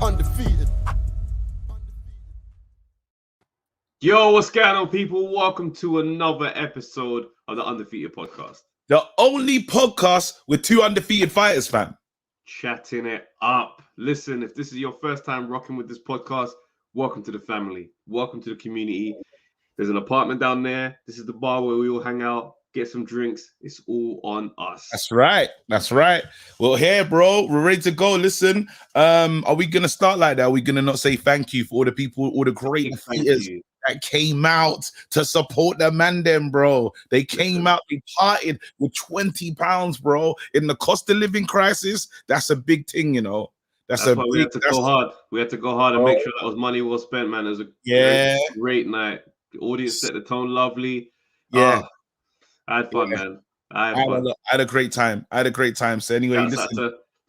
undefeated. Yo, what's going on, people? Welcome to another episode of the Undefeated Podcast. The only podcast with two undefeated fighters, fam. Chatting it up. Listen, if this is your first time rocking with this podcast, welcome to the family. Welcome to the community. There's an apartment down there. This is the bar where we all hang out, get some drinks. It's all on us. That's right. That's right. Well, here, bro, we're ready to go. Listen, are we going to start like that? Are we going to not say thank you for all the people, all the great fighters that came out to support the man them, bro? They came out, they parted with £20, bro. In the cost of living crisis, that's a big thing, you know. That's why we had to go hard. We had to go hard and make sure that was money well spent, man. It was a great night. The audience set the tone lovely. Yeah. I had fun, man. I had a great time. So anyway,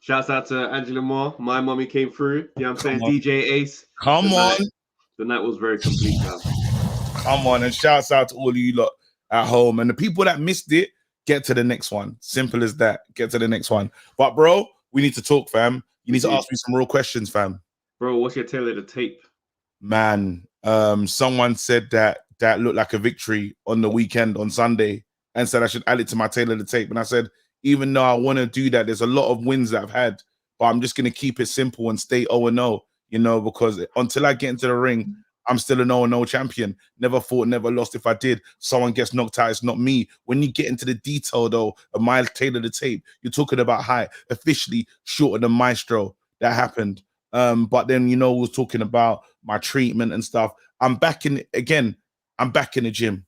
shouts out to Angela Moore. My mommy came through. You know what I'm saying? DJ Ace. Come on. The night was very complete, man. Come on, and shouts out to all of you lot at home. And the people that missed it, get to the next one. Simple as that. Get to the next one. But bro, we need to talk, fam. You need to ask me some real questions, fam. Bro, what's your tail of the tape? Man, someone said that looked like a victory on the weekend on Sunday and said I should add it to my tail of the tape. And I said, even though I want to do that, there's a lot of wins that I've had, but I'm just going to keep it simple and stay 0-0, you know, because until I get into the ring, I'm still an 0-0 champion. Never fought, never lost. If I did, someone gets knocked out, it's not me. When you get into the detail, though, of my tail of the tape, you're talking about height, officially shorter than Maestro. That happened. But then, you know, we was talking about my treatment and stuff. I'm back in the gym.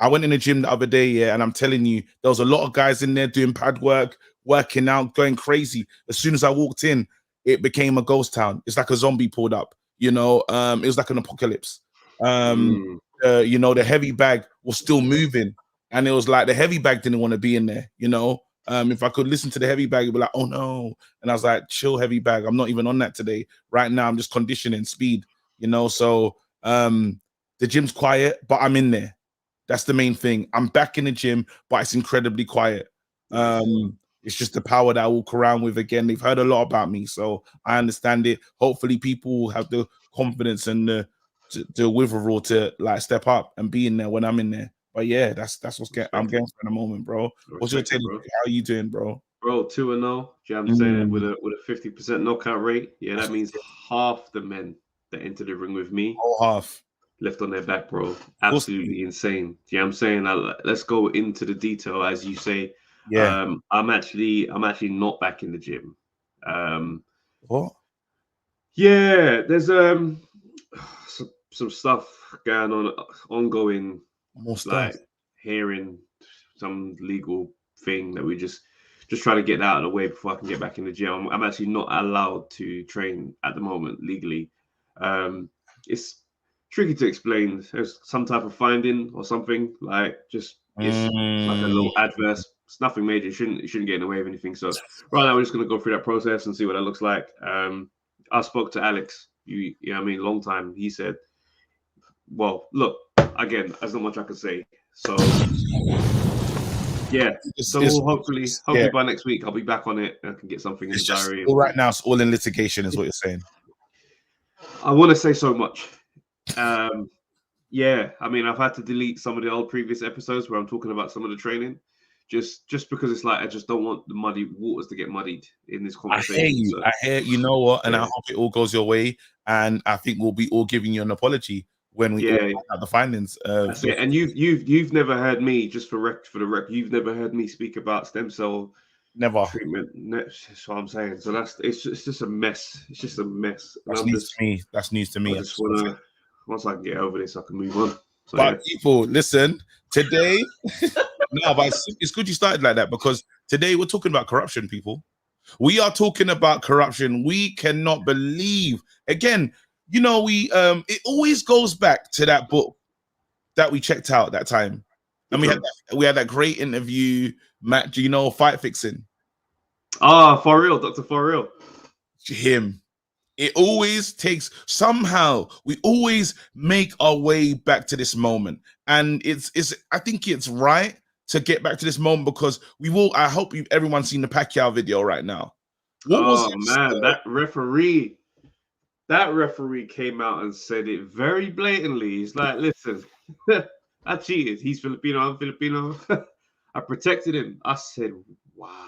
I went in the gym the other day, yeah, and I'm telling you, there was a lot of guys in there doing pad work, working out, going crazy. As soon as I walked in, it became a ghost town. It's like a zombie pulled up, you know. It was like an apocalypse. You know, the heavy bag was still moving, and it was like the heavy bag didn't want to be in there, you know. If I could listen to the heavy bag, it'd be like, oh no. And I was like, chill, heavy bag. I'm not even on that today. Right now, I'm just conditioning speed, you know. So the gym's quiet, but I'm in there. That's the main thing. I'm back in the gym, but it's incredibly quiet. It's just the power that I walk around with again. They've heard a lot about me, so I understand it. Hopefully, people will have the confidence and the witherall to like step up and be in there when I'm in there. But yeah, that's what's I'm getting for the moment, bro. What's your take? How are you doing, bro? Bro, 2-0. You know what I'm saying? With a 50% knockout rate. Yeah, that means half the men that enter the ring with me. Oh, half. Left on their back, bro. Absolutely insane. Yeah, I'm saying let's go into the detail, as you say. Yeah. I'm actually not back in the gym. What? Yeah, there's some stuff going on, ongoing. More stuff. Like hearing some legal thing that we just try to get out of the way before I can get back in the gym. I'm actually not allowed to train at the moment legally. It's tricky to explain. There's some type of finding or something, like just it's like a little adverse. It's nothing major. It shouldn't get in the way of anything. So right now we're just gonna go through that process and see what that looks like. I spoke to Alex. You know what I mean, long time. He said, well, look, again, there's not much I can say. So yeah. So hopefully by next week I'll be back on it and I can get something in the diary. Right now it's all in litigation, is what you're saying. I want to say so much. Yeah, I mean, I've had to delete some of the old previous episodes where I'm talking about some of the training, just because it's like I just don't want the muddy waters to get muddied in this conversation. I hear you. I hear you know what, and I hope it all goes your way. And I think we'll be all giving you an apology when we find out the findings. And you've never heard me, just for the record, you've never heard me speak about stem cell treatment. That's what I'm saying. So it's just a mess. It's just a mess. That's news to me. That's news to me. I just want to. Once I can get over this, I can move on. So, but people, listen, today, no, but it's good you started like that, because today we're talking about corruption, people. We are talking about corruption. We cannot believe, again, you know, it always goes back to that book that we checked out that time. And we had that great interview, Matt, do you know, Fight Fixing? For real, Dr. For real. Him. It always takes, somehow we always make our way back to this moment. And I think it's right to get back to this moment, because I hope everyone's seen the Pacquiao video right now. That referee that referee came out and said it very blatantly. He's like, listen, I cheated. He's Filipino, I'm Filipino. I protected him. I said, wow.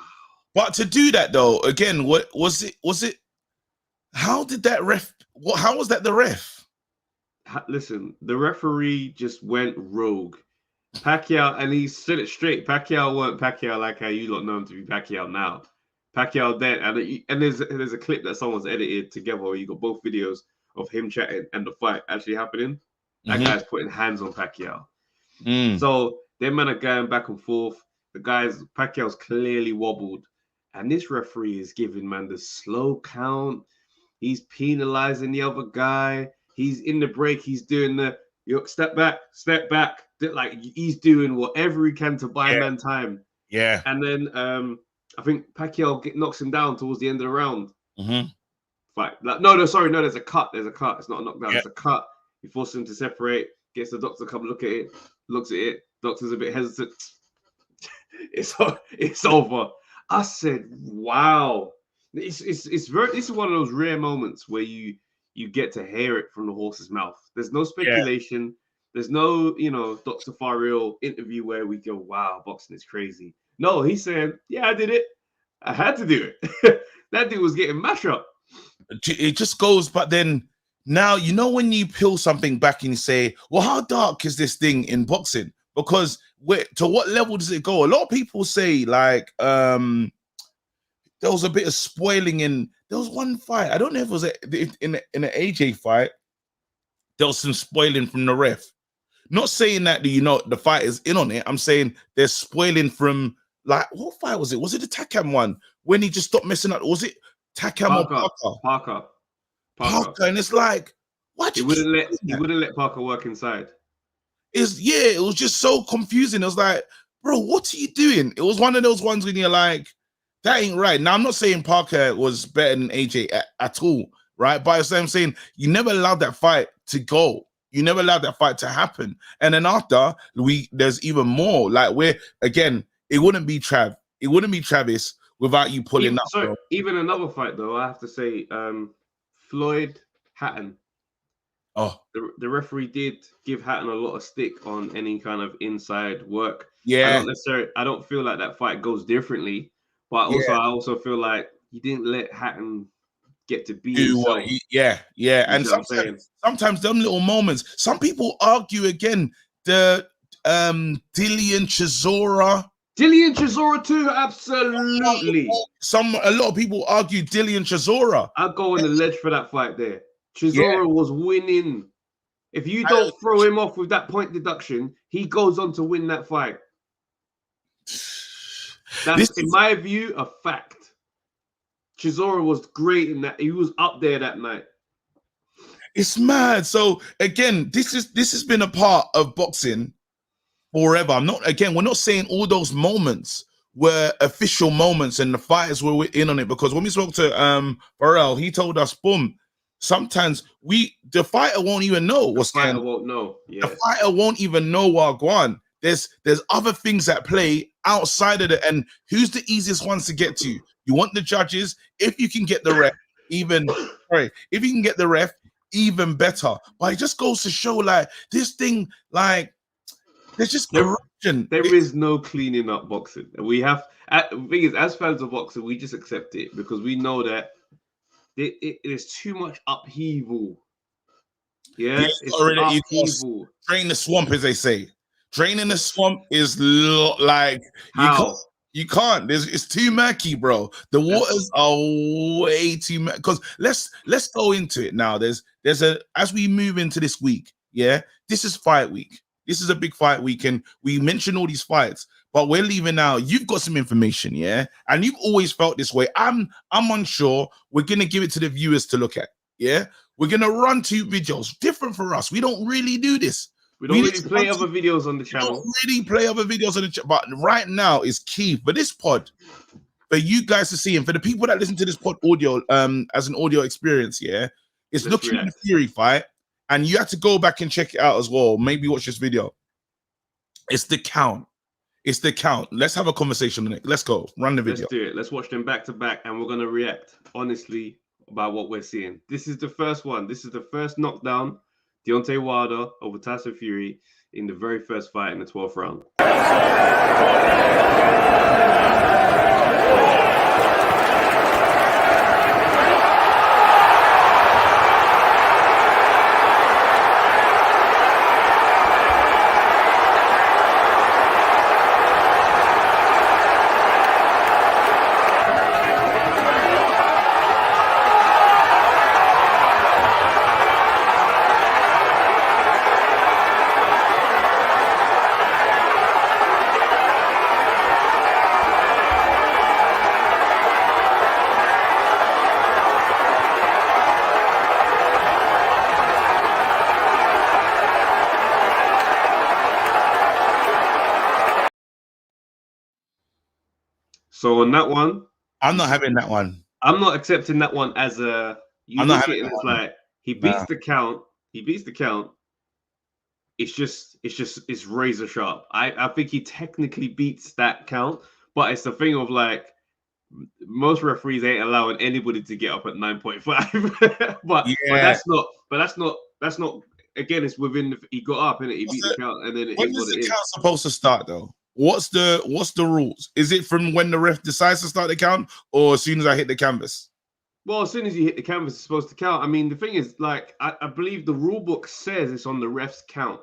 But to do that though, again, what was it? Was it? How did that ref? How was that the ref? Listen, the referee just went rogue. Pacquiao, and he said it straight. Pacquiao weren't Pacquiao like how you lot know him to be Pacquiao now. Pacquiao then, and there's a clip that someone's edited together where you got both videos of him chatting and the fight actually happening. That guy's putting hands on Pacquiao. So them men are going back and forth. Pacquiao's clearly wobbled, and this referee is giving man the slow count. He's penalizing the other guy. He's in the break. He's doing the step back. Like he's doing whatever he can to buy man time. Yeah. And then I think Pacquiao knocks him down towards the end of the round. Fight. Like, no, sorry, no. There's a cut. It's not a knockdown. There's a cut. He forces him to separate. Gets the doctor to come look at it. Looks at it. Doctor's a bit hesitant. It's over. I said, wow. This is one of those rare moments where you get to hear it from the horse's mouth. There's no speculation. Yeah. There's no, Dr. Fariel interview where we go, wow, boxing is crazy. No, he's saying, yeah, I did it. I had to do it. That dude was getting mashed up. It just goes, but then now, when you peel something back and you say, well, how dark is this thing in boxing? Because to what level does it go? A lot of people say, like, there was a bit of spoiling there was one fight. I don't know if it was in an AJ fight. There was some spoiling from the ref. Not saying that the fight is in on it. I'm saying there's spoiling from, like, what fight was it? Was it the Takam one when he just stopped messing up? Was it Takam or Parker? Parker, and it's like, what? He wouldn't let Parker work inside. It was just so confusing. It was like, bro, what are you doing? It was one of those ones when you're like, that ain't right. Now, I'm not saying Parker was better than AJ at all, right? But I'm saying you never allowed that fight to go. You never allowed that fight to happen. And then after, there's even more. Like, it wouldn't be Trav. It wouldn't be Travis without you pulling up. So even another fight, though, I have to say, Floyd Hatton. Oh, the referee did give Hatton a lot of stick on any kind of inside work. Yeah, I don't feel like that fight goes differently, but I also feel like he didn't let Hatton get to be himself. And sometimes them little moments. Some people argue again the Dillian Chisora too, absolutely. A lot of people argue Dillian Chisora. I'll go on the ledge for that fight there. Chisora was winning. If you don't throw him off with that point deduction, he goes on to win that fight. That's, in my view, a fact. Chisora was great in that. He was up there that night. It's mad. So again, this has been a part of boxing forever. We're not saying all those moments were official moments and the fighters were in on it, because when we spoke to Burrell, he told us, boom, sometimes the fighter won't even know what's going on. The fighter won't know. Yeah. The fighter won't even know what going on. There's other things at play outside of it, and who's the easiest ones to get to? You want the judges. If you can get the ref, even better. But it just goes to show, like, this thing, like, there's just corruption. There is no cleaning up boxing. We have, the thing is, as fans of boxing, we just accept it because we know that it is too much upheaval. Yeah, it's upheaval. Drain the swamp, as they say. Draining the swamp is like you can't. It's too murky, bro. The waters are way too murky. Because let's go into it now. There's as we move into this week, this is fight week. This is a big fight week, and we mentioned all these fights, but we're leaving now. You've got some information, and you've always felt this way. I'm unsure. We're gonna give it to the viewers to look at. We're gonna run 2 videos, different for us. We don't really do this. We don't really play other videos on the channel. But right now is key for this pod, for you guys to see, and for the people that listen to this pod audio, as an audio experience. It's looking at the Fury fight, and you have to go back and check it out as well. Maybe watch this video. It's the count. Let's have a conversation on it. Let's go. Run the video. Let's do it. Let's watch them back to back, and we're gonna react honestly about what we're seeing. This is the first one. This is the first knockdown. Deontay Wilder over Tyson Fury in the very first fight in the 12th round. So on that one, I'm not having that one. I'm not accepting that one as a. You look at it, it's like he beats the count. He beats the count. It's razor sharp. I think he technically beats that count, but it's the thing of like most referees ain't allowing anybody to get up at 9.5. but that's not. Again, it's within. He got up and he beat the count, and then it when is is what it the is. count supposed to start though? What's the rules? Is it from when the ref decides to start the count, or as soon as I hit the canvas? Well, as soon as you hit the canvas, it's supposed to count. I mean, the thing is, like, I believe the rule book says it's on the ref's count,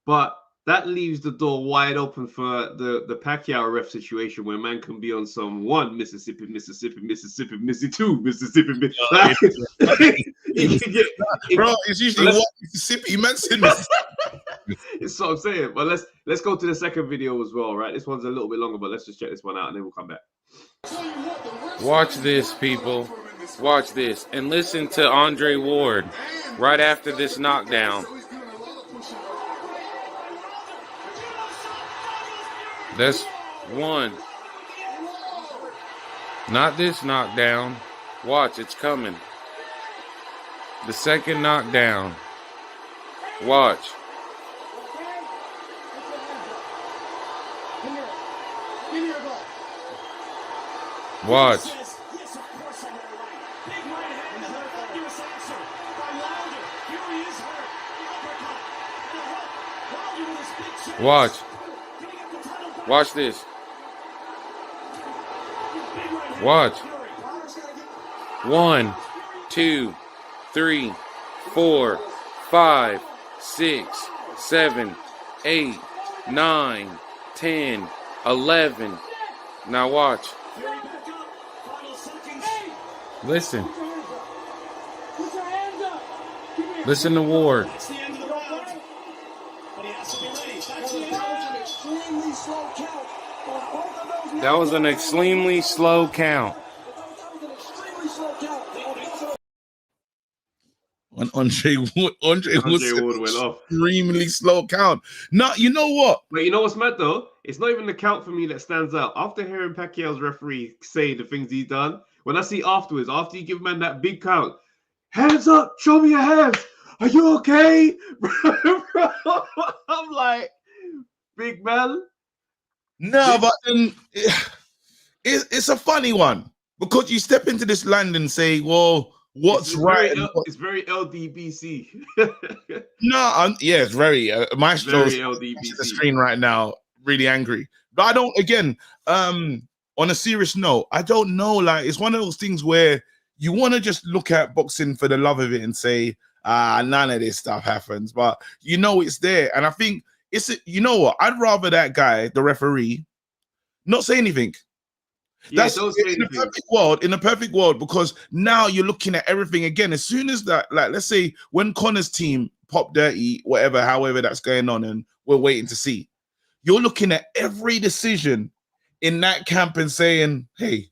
but that leaves the door wide open for the Pacquiao ref situation where man can be on some one Mississippi, Mississippi, Mississippi, two Mississippi. Bro, it's usually one Mississippi. You mentioned Mississippi. It's what I'm saying. But let's go to the second video as well, right? This one's a little bit longer, but let's just check this one out and then we'll come back. Watch this, people. Watch this. And listen to Andre Ward right after this knockdown. That's one. Not this knockdown. Watch, it's coming. The second knockdown. Watch. Watch. Watch. Watch this. Watch. 1, 2, 3, 4, 5, 6, 7, 8, 9, 10, 11. Now watch. Listen. Listen to Ward. That was an extremely slow count. When Andre Ward went off. Extremely slow count. No, you know what? But you know what's mad though? It's not even the count for me that stands out. After hearing Pacquiao's referee say the things he's done, when I see afterwards, after you give man that big count, hands up, show me your hands. Are you okay? I'm like, big man. No, but then it's a funny one because you step into this land and say, well, what's right? It's very LDBC. No, yeah, it's very Maestro's very LDBC. The screen right now, really angry. But I don't. Again, on a serious note, I don't know. Like, it's one of those things where you want to just look at boxing for the love of it and say, none of this stuff happens. But you know it's there, and I think it's. You know what? I'd rather that guy, the referee, not say anything. Yeah, that's in a perfect world, because now you're looking at everything again. As soon as that, like, let's say when Connor's team pop dirty, whatever, however that's going on, and we're waiting to see, you're looking at every decision in that camp and saying, hey,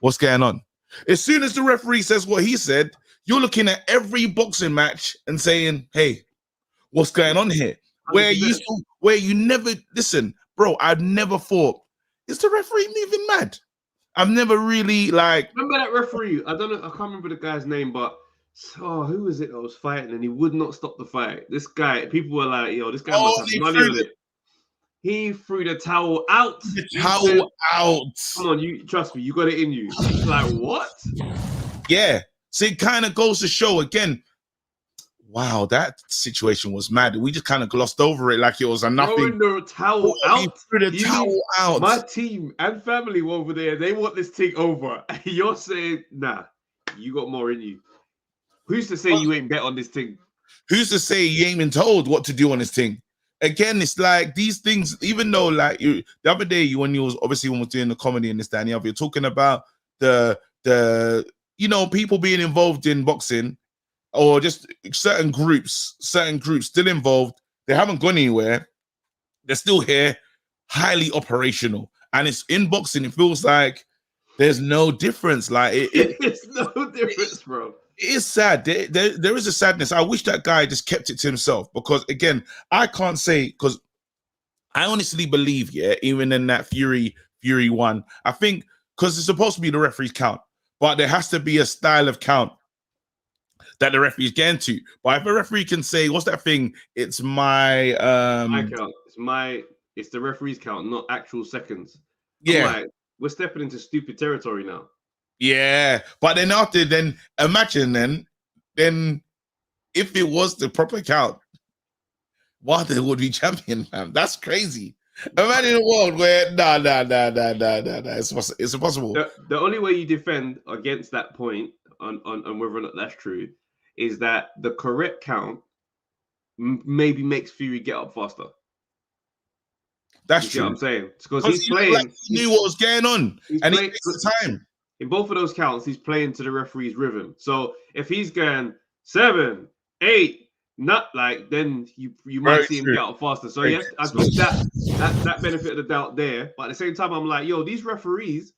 what's going on? As soon as the referee says what he said, you're looking at every boxing match and saying, hey, what's going on here? 100%. Where you never listen, bro. I've never thought, is the referee moving mad? I've never really remember that referee. I don't know. I can't remember the guy's name, but who was it that was fighting and he would not stop the fight? This guy. People were like, "Yo, this guy must have money on it." He threw the towel out. Out. Come on, you trust me. You got it in you. He's like, what? Yeah. So it kind of goes to show again. Wow, that situation was mad. We just kind of glossed over it like it was a nothing. Throwing the towel out. Threw the towel out. My team and family were over there. They want this thing over. You're saying, nah, you got more in you. Who's to say you ain't bet on this thing? Who's to say you ain't been told what to do on this thing? Again, it's like these things, even though like the other day when you was obviously when we were doing the comedy and this, that, and the other, you're talking about the people being involved in boxing or just certain groups still involved. They haven't gone anywhere. They're still here, highly operational. And it's in boxing, it feels like there's no difference. Like it's no difference, bro. It is sad. There is a sadness. I wish that guy just kept it to himself because, again, I can't say because I honestly believe, even in that Fury one, I think because it's supposed to be the referee's count, but there has to be a style of count that the referee's getting to. But if a referee can say, "What's that thing?" It's my count. It's the referee's count, not actual seconds. Yeah, like, we're stepping into stupid territory now. Yeah, but then imagine then if it was the proper count, Wilder would be champion, man. That's crazy. Imagine a world where nah, it's impossible. The only way you defend against that point on whether or not that's true is that the correct count maybe makes Fury get up faster. That's true. What I'm saying because he's playing. Like he knew what was going on, and he takes the time. In both of those counts, he's playing to the referee's rhythm. So if he's going 7, 8, not like, then you might see him get out faster. So yes, I think that benefit of the doubt there. But at the same time, I'm like, yo, these referees,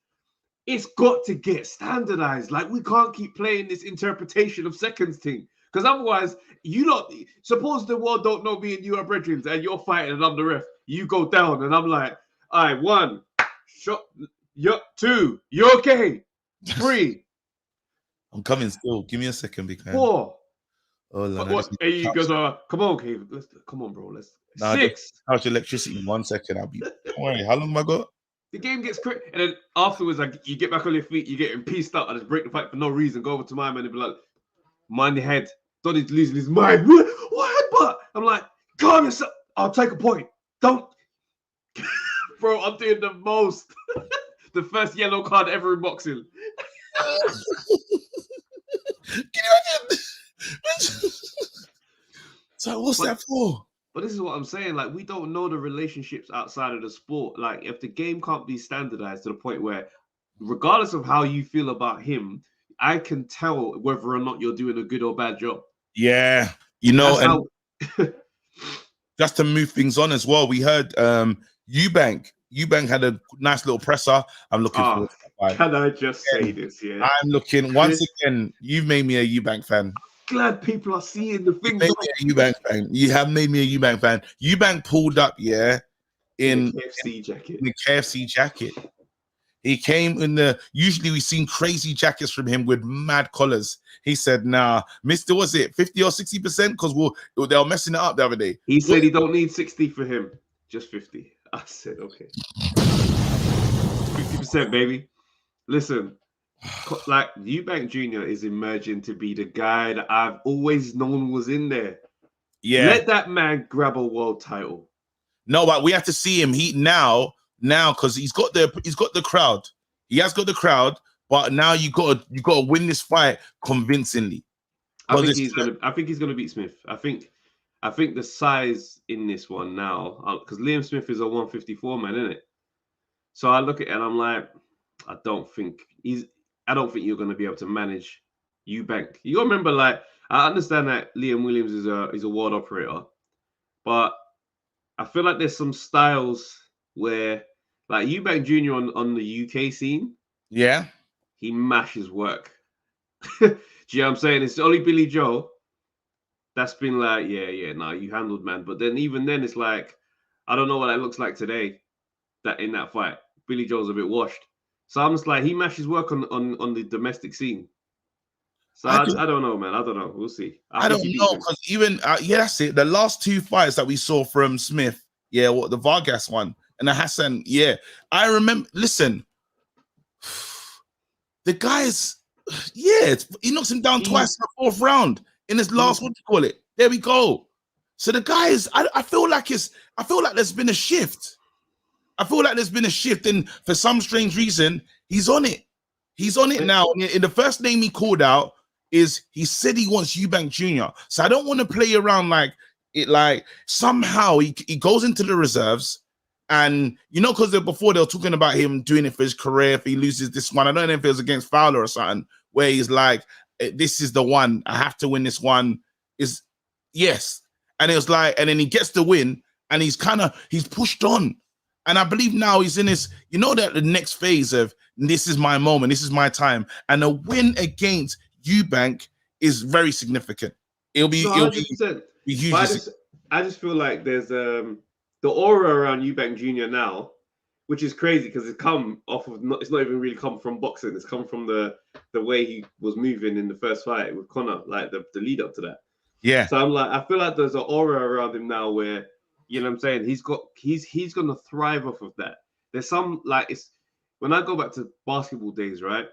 it's got to get standardized. Like we can't keep playing this interpretation of seconds thing. Because otherwise, suppose the world don't know me and you are brethren and you're fighting and I'm the ref. You go down and I'm like, all right, 1 shot, 2, you okay? 3. I'm coming still. Give me a second, big man. 4. Oh, hey, you guys come on, Cave. Come on, bro. 6. How's electricity in 1 second? I'll be. Don't worry. How long have I got? The game gets quick, and then afterwards, like you get back on your feet, you get pieced up, and just break the fight for no reason. Go over to my man and be like, "Mind your head. Donnie's losing his mind." What? But I'm like, calm yourself. I'll take a point. Don't, bro. I'm doing the most. The first yellow card ever in boxing. Can you imagine? So what's that for? But this is what I'm saying. Like, we don't know the relationships outside of the sport. Like, if the game can't be standardized to the point where, regardless of how you feel about him, I can tell whether or not you're doing a good or bad job. Yeah, and just to move things on as well, we heard Eubank had a nice little presser. I'm looking forward to that. Can I just say this? Yeah, I'm looking once again. You've made me a Eubank fan. Glad people are seeing the things. Eubank fan. You have made me a Eubank fan. Eubank pulled up, in the KFC jacket. In the KFC jacket. He came in the. Usually we've seen crazy jackets from him with mad collars. He said, "Nah, Mister, was it 50 or 60%? Because they were messing it up the other day." He said he don't need 60 for him, just 50. I said, okay, 50%, baby. Listen. Like Eubank Jr. is emerging to be the guy that I've always known was in there. Yeah, let that man grab a world title. No, but we have to see him. Now because he's got the crowd. He has got the crowd, but now you got to win this fight convincingly. I think he's gonna beat Smith. I think the size in this one now, because Liam Smith is a 154 man, isn't it? So I look at it and I'm like, I don't think you're going to be able to manage Eubank. You got to remember, like, I understand that Liam Williams is a world operator, but I feel like there's some styles where, like, Eubank Jr. on the UK scene, he mashes work. Do you know what I'm saying? It's only Billy Joe that's been like, nah, you handled, man. But then even then, it's like, I don't know what that looks like today. That in that fight, Billy Joe's a bit washed. So I'm just like, he mashes work on the domestic scene. So I don't know, man. I don't know. We'll see. I don't know, because even that's it. The last 2 fights that we saw from Smith, the Vargas one and the Hassan, I remember. Listen, the guys, Yeah, he knocks him down He- twice in the fourth round in his last, what do you call it? There we go. So the guy is, I feel like there's been a shift. I feel like there's been a shift, and for some strange reason, he's on it. He's on it now. In the first name he called out is he said he wants Eubank Jr. So I don't want to play around like it, like somehow he goes into the reserves, and you know, because before they were talking about him doing it for his career if he loses this one. I don't know if it was against Fowler or something, where he's like, this is the one, I have to win this one. Is yes. And it was like, and then he gets the win, and he's pushed on. And I believe now he's in his, you know, that the next phase of this is my moment, this is my time. And a win against Eubank is very significant. It'll be 100%. Huge. I just feel like there's the aura around Eubank Jr. now, which is crazy because it's come off of it's not even really come from boxing. It's come from the way he was moving in the first fight with Conor, like the lead up to that. Yeah. So I'm like, I feel like there's an aura around him now where, you know what I'm saying, he's gonna thrive off of that. There's some, like, it's when I go back to basketball days, right?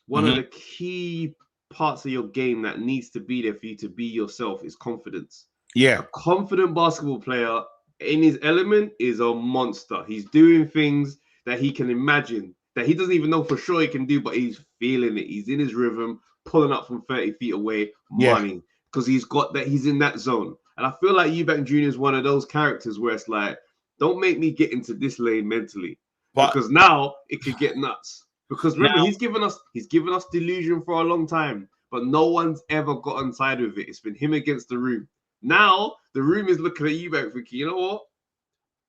One of the key parts of your game that needs to be there for you to be yourself is confidence. Yeah. A confident basketball player in his element is a monster. He's doing things that he can imagine that he doesn't even know for sure he can do, but he's feeling it. He's in his rhythm, pulling up from 30 feet away, money, because he's got that. He's in that zone. And I feel like Eubank Jr. is one of those characters where it's like, don't make me get into this lane mentally, because now it could get nuts. Because remember, he's given us delusion for a long time, but no one's ever got inside with it. It's been him against the room. Now the room is looking at Eubank thinking, you know what?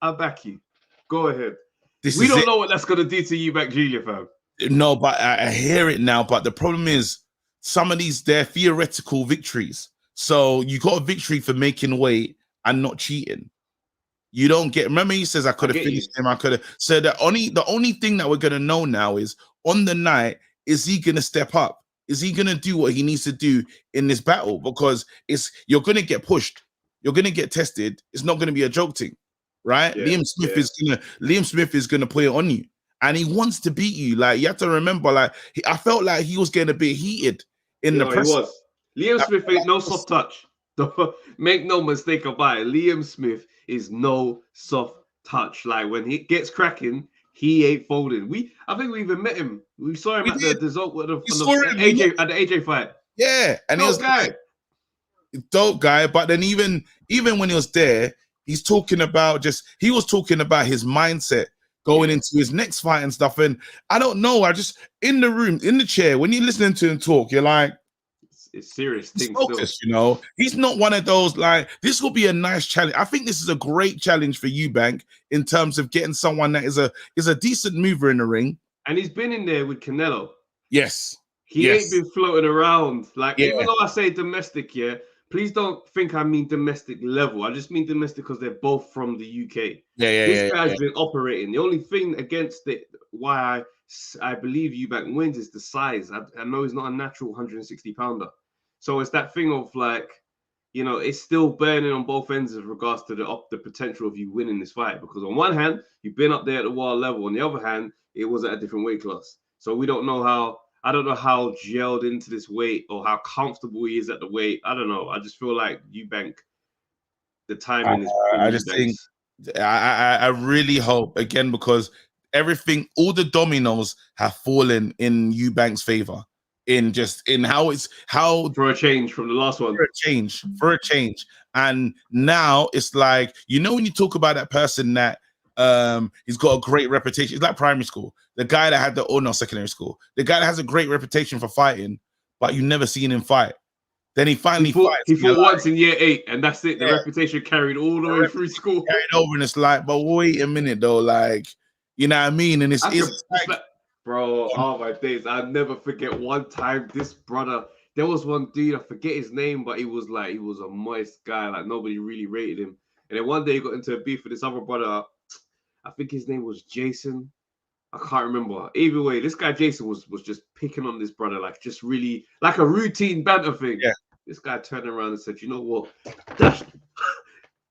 I'll back you. Go ahead. We don't know what that's gonna do to Eubank Jr., fam. No, but I hear it now. But the problem is some of they're theoretical victories. So you got a victory for making weight and not cheating. You don't get. Remember, he says I could have finished him. I could have. So the only thing that we're gonna know now is on the night, is he gonna step up? Is he gonna do what he needs to do in this battle? Because you're gonna get pushed, you're gonna get tested. It's not gonna be a joke thing, right? Yeah, Liam Smith is gonna put it on you, and he wants to beat you. Like, you have to remember, like, I felt like he was getting a bit heated in the press. He was. Liam Smith ain't no soft touch. Make no mistake about it. Liam Smith is no soft touch. Like, when he gets cracking, he ain't folding. I think we even met him. We saw him at the AJ fight. Yeah, and he was like, dope guy. But then even when he was there, he was talking about his mindset going into his next fight and stuff. And I don't know. I just in the chair when you're listening to him talk, you're like, it's serious thing. Focus, you know, he's not one of those, like, this will be a nice challenge. I think this is a great challenge for Eubank in terms of getting someone that is a decent mover in the ring. And he's been in there with Canelo. Yes. He ain't been floating around. Like, even though I say domestic, please don't think I mean domestic level. I just mean domestic because they're both from the UK. This guy's been operating. The only thing against it, why I believe Eubank wins, is the size. I know he's not a natural 160 pounder. So it's that thing of, like, you know, it's still burning on both ends with regards to the potential of you winning this fight. Because on one hand, you've been up there at the world level. On the other hand, it was at a different weight class. So I don't know how gelled into this weight or how comfortable he is at the weight. I don't know. I just feel like Eubank, the timing is. I just think, I really hope, again, because all the dominoes have fallen in Eubank's favor. For a change from the last one. For a change. And now it's like, you know, when you talk about that person that he's got a great reputation, it's like primary school. The guy that had secondary school. The guy that has a great reputation for fighting, but you've never seen him fight. Then he finally fights. He fought once in year 8, and that's it. The reputation carried all the way through school. Carried over, and it's like, but wait a minute though, like, you know what I mean? And it's like, bro, oh my days. I'll never forget one time this brother, there was one dude, I forget his name, but he was a moist guy, like nobody really rated him. And then one day he got into a beef with this other brother. I think his name was Jason. I can't remember. Either way, this guy Jason was just picking on this brother, like, just really like a routine banter thing. Yeah. This guy turned around and said, you know what?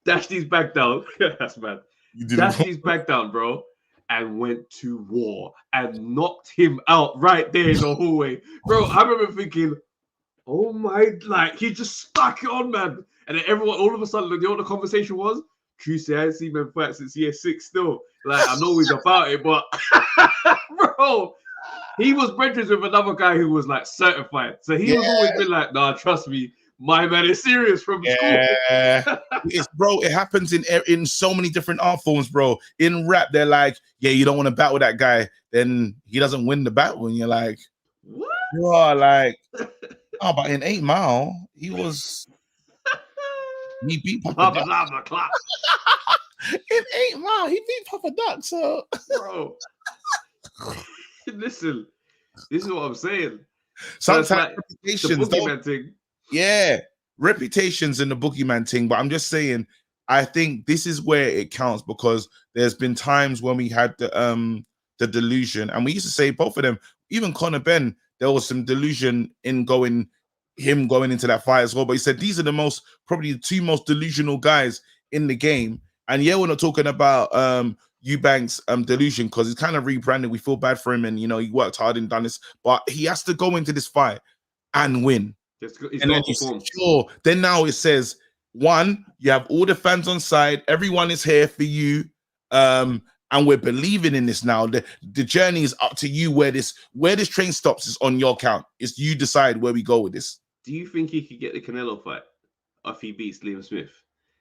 Dash these back down. That's bad. Dash these back down, bro. and went to war and knocked him out right there in the hallway. Bro, I remember thinking, oh my, like, he just stuck it on, man. And then everyone, all of a sudden, you know what the conversation was? True, say, I ain't seen men fight since year 6 still. Like, I know he's about it, but, bro, he was brethren with another guy who was, like, certified. So he was always been like, nah, trust me, my man is serious from school. Bro, it happens in so many different art forms, bro. In rap, they're like, yeah, you don't want to battle that guy, then he doesn't win the battle. And you're like, what? You are like, oh, but in 8 Mile, he beat Papa Duck. In 8 Mile, he beat Papa Duck. So, bro, listen, this is what I'm saying. Sometimes so like reputations, the boogeyman thing. Yeah, reputations in the boogeyman thing. But I'm just saying, I think this is where it counts, because there's been times when we had the delusion, and we used to say both of them. Even Conor Ben, there was some delusion in him going into that fight as well. But he said these are probably the 2 most delusional guys in the game. And yeah, we're not talking about Eubanks delusion, because he's kind of rebranded. We feel bad for him, and he worked hard and done this, but he has to go into this fight and win. And then then now it says, 1, you have all the fans on side, everyone is here for you, and we're believing in this now. The journey is up to you. Where this train stops is on your count. It's you decide where we go with this. Do you think he could get the Canelo fight if he beats Liam Smith?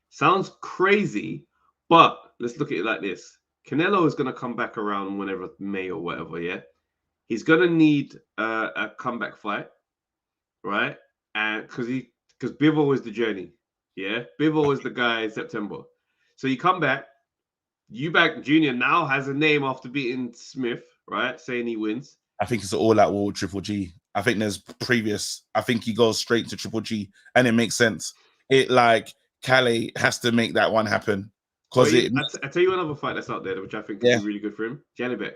Sounds crazy, but let's look at it like this. Canelo is going to come back around whenever, May or whatever, yeah? He's going to need a comeback fight, right? And because Bivol is the journey, yeah? Bivol is the guy in September. So you come back, Eubank Jr. now has a name after beating Smith, right? Saying he wins. I think it's an all-out war with Triple G. I think I think he goes straight to Triple G, and it makes sense. Calais has to make that one happen. Because I tell you another fight that's out there, which I think could be really good for him. Janibek.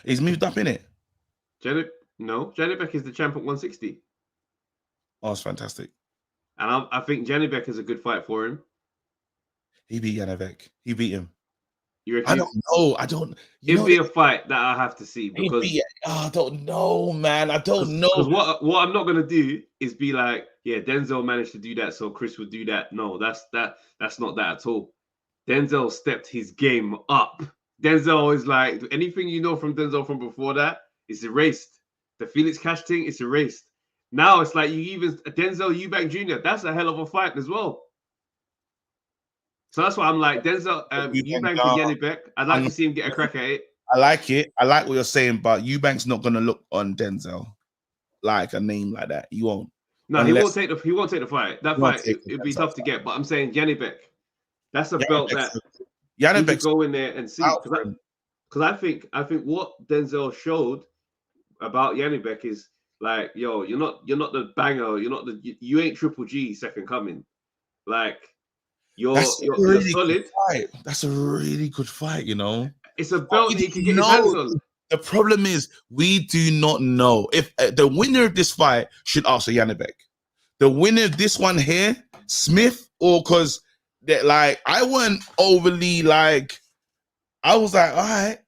He's moved up, innit? Janibek is the champ at 160. Oh, it's fantastic. And I think Janibek is a good fight for him. He beat Janibek. He beat him. I don't know. It'd be a fight that I have to see, because I don't know, man. I don't know. Because what I'm not gonna do is be like, yeah, Denzel managed to do that, so Chris would do that. No, that's not that at all. Denzel stepped his game up. Denzel is like, anything you know from Denzel from before that is erased. The Felix Cash thing is erased. Now it's like Denzel Eubank Jr. That's a hell of a fight as well. So that's why I'm like, Denzel, Eubank and Janibek. I'd like to see him get a crack at it. I like it. I like what you're saying, but Eubank's not gonna look on Denzel like a name like that. He won't. No, he won't take the fight. That fight it'd be tough to get. But I'm saying Janibek. That's a belt that Janibek go in there and see. Because I think what Denzel showed about Janibek is like, yo, you're not the banger. You ain't Triple G second coming. Like. You're solid. Fight. That's a really good fight, It's a belt that you can get his hands on. The problem is we do not know. If the winner of this fight should ask Janibek. The winner of this one here, Smith, or because I wasn't overly I was like, all right.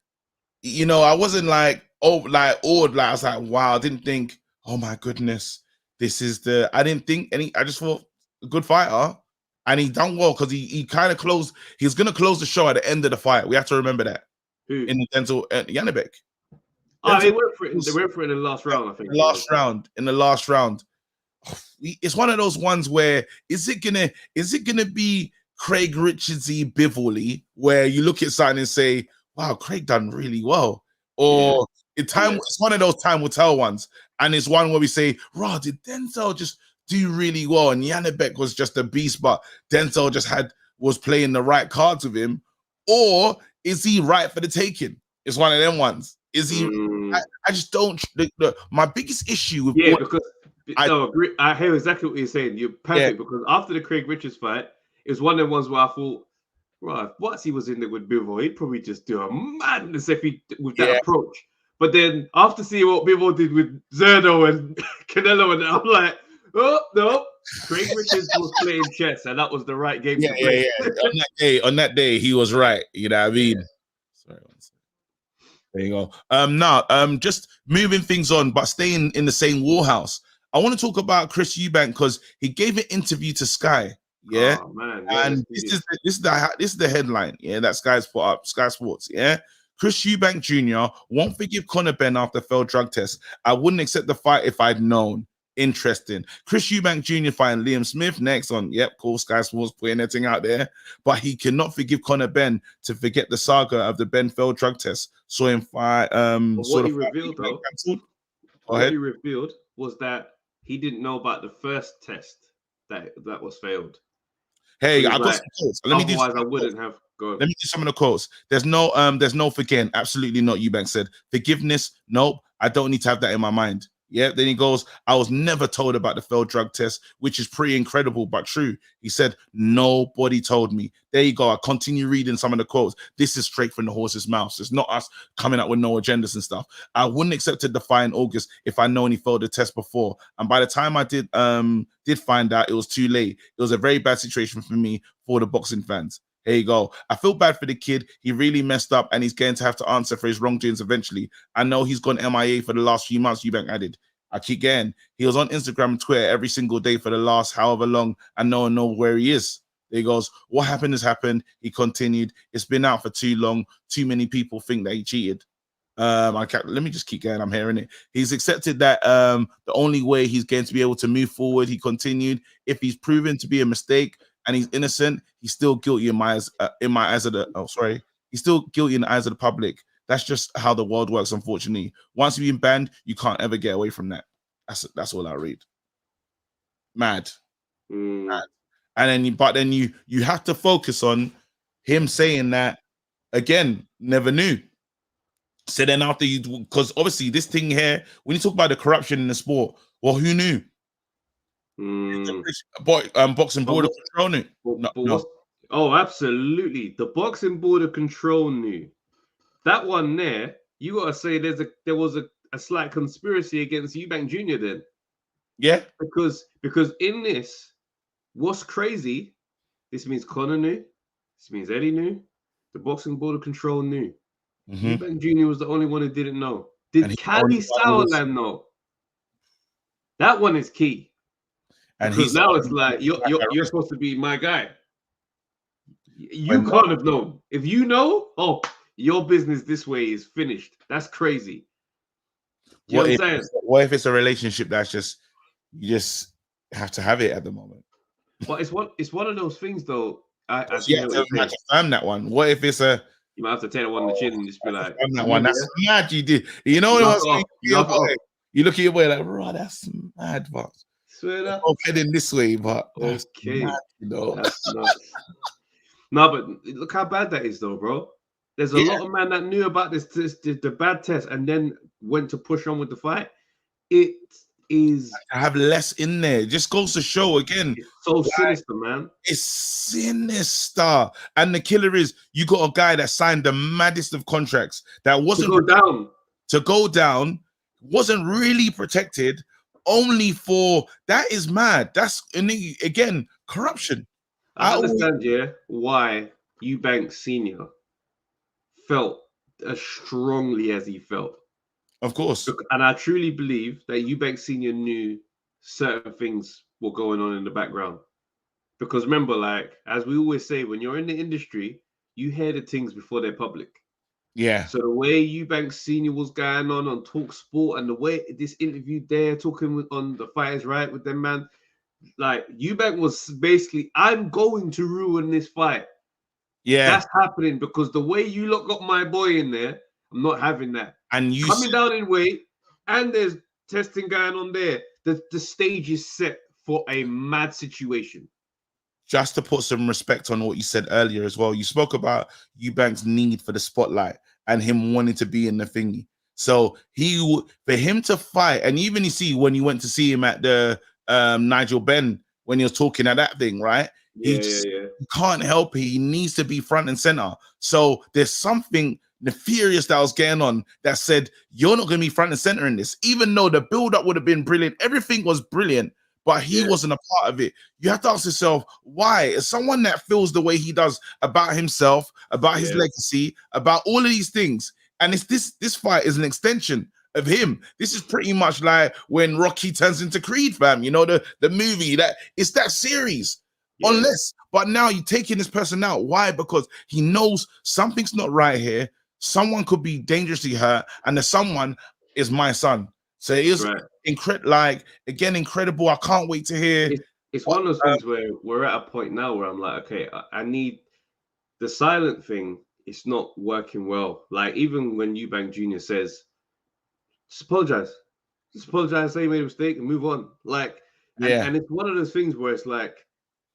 I wasn't awed. I was like, wow, I didn't think, oh my goodness, I didn't think I just thought a good fighter. And he done well, because he kind of closed. He's going to close the show at the end of the fight. We have to remember that. Who? In the Denzel Janibek. They went for it. They went for it in the last round, I think. In the last round. It's one of those ones where is it gonna be Craig Richardsy Bivoli, where you look at something and say, wow, Craig done really well. Or it's one of those time will tell ones. And it's one where we say, Rod, did Denzel just do really well, and Janibek was just a beast, but Denzel was playing the right cards with him, or is he right for the taking? It's one of them ones. Is he? I just don't. My biggest issue with I hear exactly what you're saying. You're perfect, because after the Craig Richards fight, it was one of them ones where I thought, right, once he was in there with Bivol, he'd probably just do a madness with that approach. But then after seeing what Bivol did with Zerdo and Canelo, and I'm like, oh no, Craig Richards was playing chess, and that was the right game Yeah, to play. On that day, he was right. You know what I mean? Sorry, one second. There you go. Now, just moving things on, but staying in the same wheelhouse. I want to talk about Chris Eubank because he gave an interview to Sky. Yeah, Oh man, and this is the headline. Yeah, that Sky's put up. Sky Sports. Yeah. Chris Eubank Jr. won't forgive Conor Benn after failed drug test. I wouldn't accept the fight if I'd known. Interesting. Chris Eubank Jr. fighting Liam Smith next on. Yep, cool. Sky Sports putting that thing out there. But he cannot forgive Conor Benn to forget the saga of the Ben failed drug test. Saw him fight. What he revealed though, what he revealed was that he didn't know about the first test that was failed. Hey, I got some quotes. Otherwise, I wouldn't have. Let me do some of the quotes. There's no forgetting. Absolutely not. Eubank said forgiveness. Nope. I don't need to have that in my mind. Yeah. Then he goes, I was never told about the failed drug test, which is pretty incredible, but true. He said, nobody told me. There you go. I continue reading some of the quotes. This is straight from the horse's mouth. It's not us coming up with no agendas and stuff. I wouldn't accept to defy in August if I known he failed the test before. And by the time I did find out, it was too late. It was a very bad situation for me, for the boxing fans. Here you go. I feel bad for the kid. He really messed up and he's going to have to answer for his wrongdoings eventually. I know he's gone MIA for the last few months, Eubank added. I keep getting. He was on Instagram and Twitter every single day for the last however long and no one knows where he is. There he goes. What happened has happened. He continued. It's been out for too long. Too many people think that he cheated. Let me just keep going. I'm hearing it. He's accepted that the only way he's going to be able to move forward, he continued, if he's proven to be a mistake and he's innocent, he's still guilty in my eyes of the he's still guilty in the eyes of the public. That's just how the world works, unfortunately. Once you've been banned, you can't ever get away from that. That's all I read. Mad. Mad. And then you have to focus on him saying that again, never knew. So then after because obviously this thing here, when you talk about the corruption in the sport, well, who knew? Boxing Board of Control knew. No. Oh, absolutely. The Boxing Board of Control knew. That one there, you gotta say there was a slight conspiracy against Eubank Jr. then. Yeah. Because in this, what's crazy, this means Conor knew, this means Eddie knew, the Boxing Board of Control knew. Eubank Jr. was the only one who didn't know. Did Cali Sauerland know? That one is key. And because now it's like you're supposed to be my guy. You can't have known. If you know, your business this way is finished. That's crazy. You know what I'm saying? What if it's a relationship that's you just have to have it at the moment? But it's one of those things though. I have to firm that one. What if it's a? You might have to take that one on the chin and just be like, that one. That's mad. You did. You know what I'm saying? You look at your boy like, bro, that's mad, but swear that. Heading this way, but okay, mad, you know. That's nuts. No, but look how bad that is, though, bro. There's a lot of men that knew about the bad test and then went to push on with the fight. It is. I have less in there. It just goes to show again. It's so sinister, man. It's sinister. And the killer is you got a guy that signed the maddest of contracts that wasn't to go down, wasn't really protected, only for that is mad. That's again corruption. I understand, why Eubank Sr. felt as strongly as he felt. Of course. And I truly believe that Eubank Sr. knew certain things were going on in the background. Because remember, like, as we always say, when you're in the industry, you hear the things before they're public. Yeah. So the way Eubank Sr. was going on Talk Sport and the way this interview there, talking on the Fighters Right with them, man, like Eubank was basically, I'm going to ruin this fight. Yeah. That's happening because the way you got my boy in there, I'm not having that. And you coming down in weight, and there's testing going on there. The stage is set for a mad situation. Just to put some respect on what you said earlier as well, you spoke about Eubank's need for the spotlight and him wanting to be in the thingy. So for him to fight, and even you see when you went to see him at the Nigel Benn when he was talking at that thing, right? He can't help it. He needs to be front and center. So there's something nefarious that was going on that said you're not going to be front and center in this, even though the build-up would have been brilliant. Everything was brilliant, but he wasn't a part of it. You have to ask yourself, why? As someone that feels the way he does about himself, about his legacy, about all of these things, and it's this fight is an extension of him. This is pretty much like when Rocky turns into Creed, fam. You know, the movie, that it's that series. Unless, but now you're taking this person out. Why? Because he knows something's not right here. Someone could be dangerously hurt, and the someone is my son. So it is incredible. I can't wait to hear. It's one of those things where we're at a point now where I'm like, okay, I need the silent thing. It's not working well. Like, even when Eubank Jr. says, just apologize, say you made a mistake and move on. Like, and it's one of those things where it's like,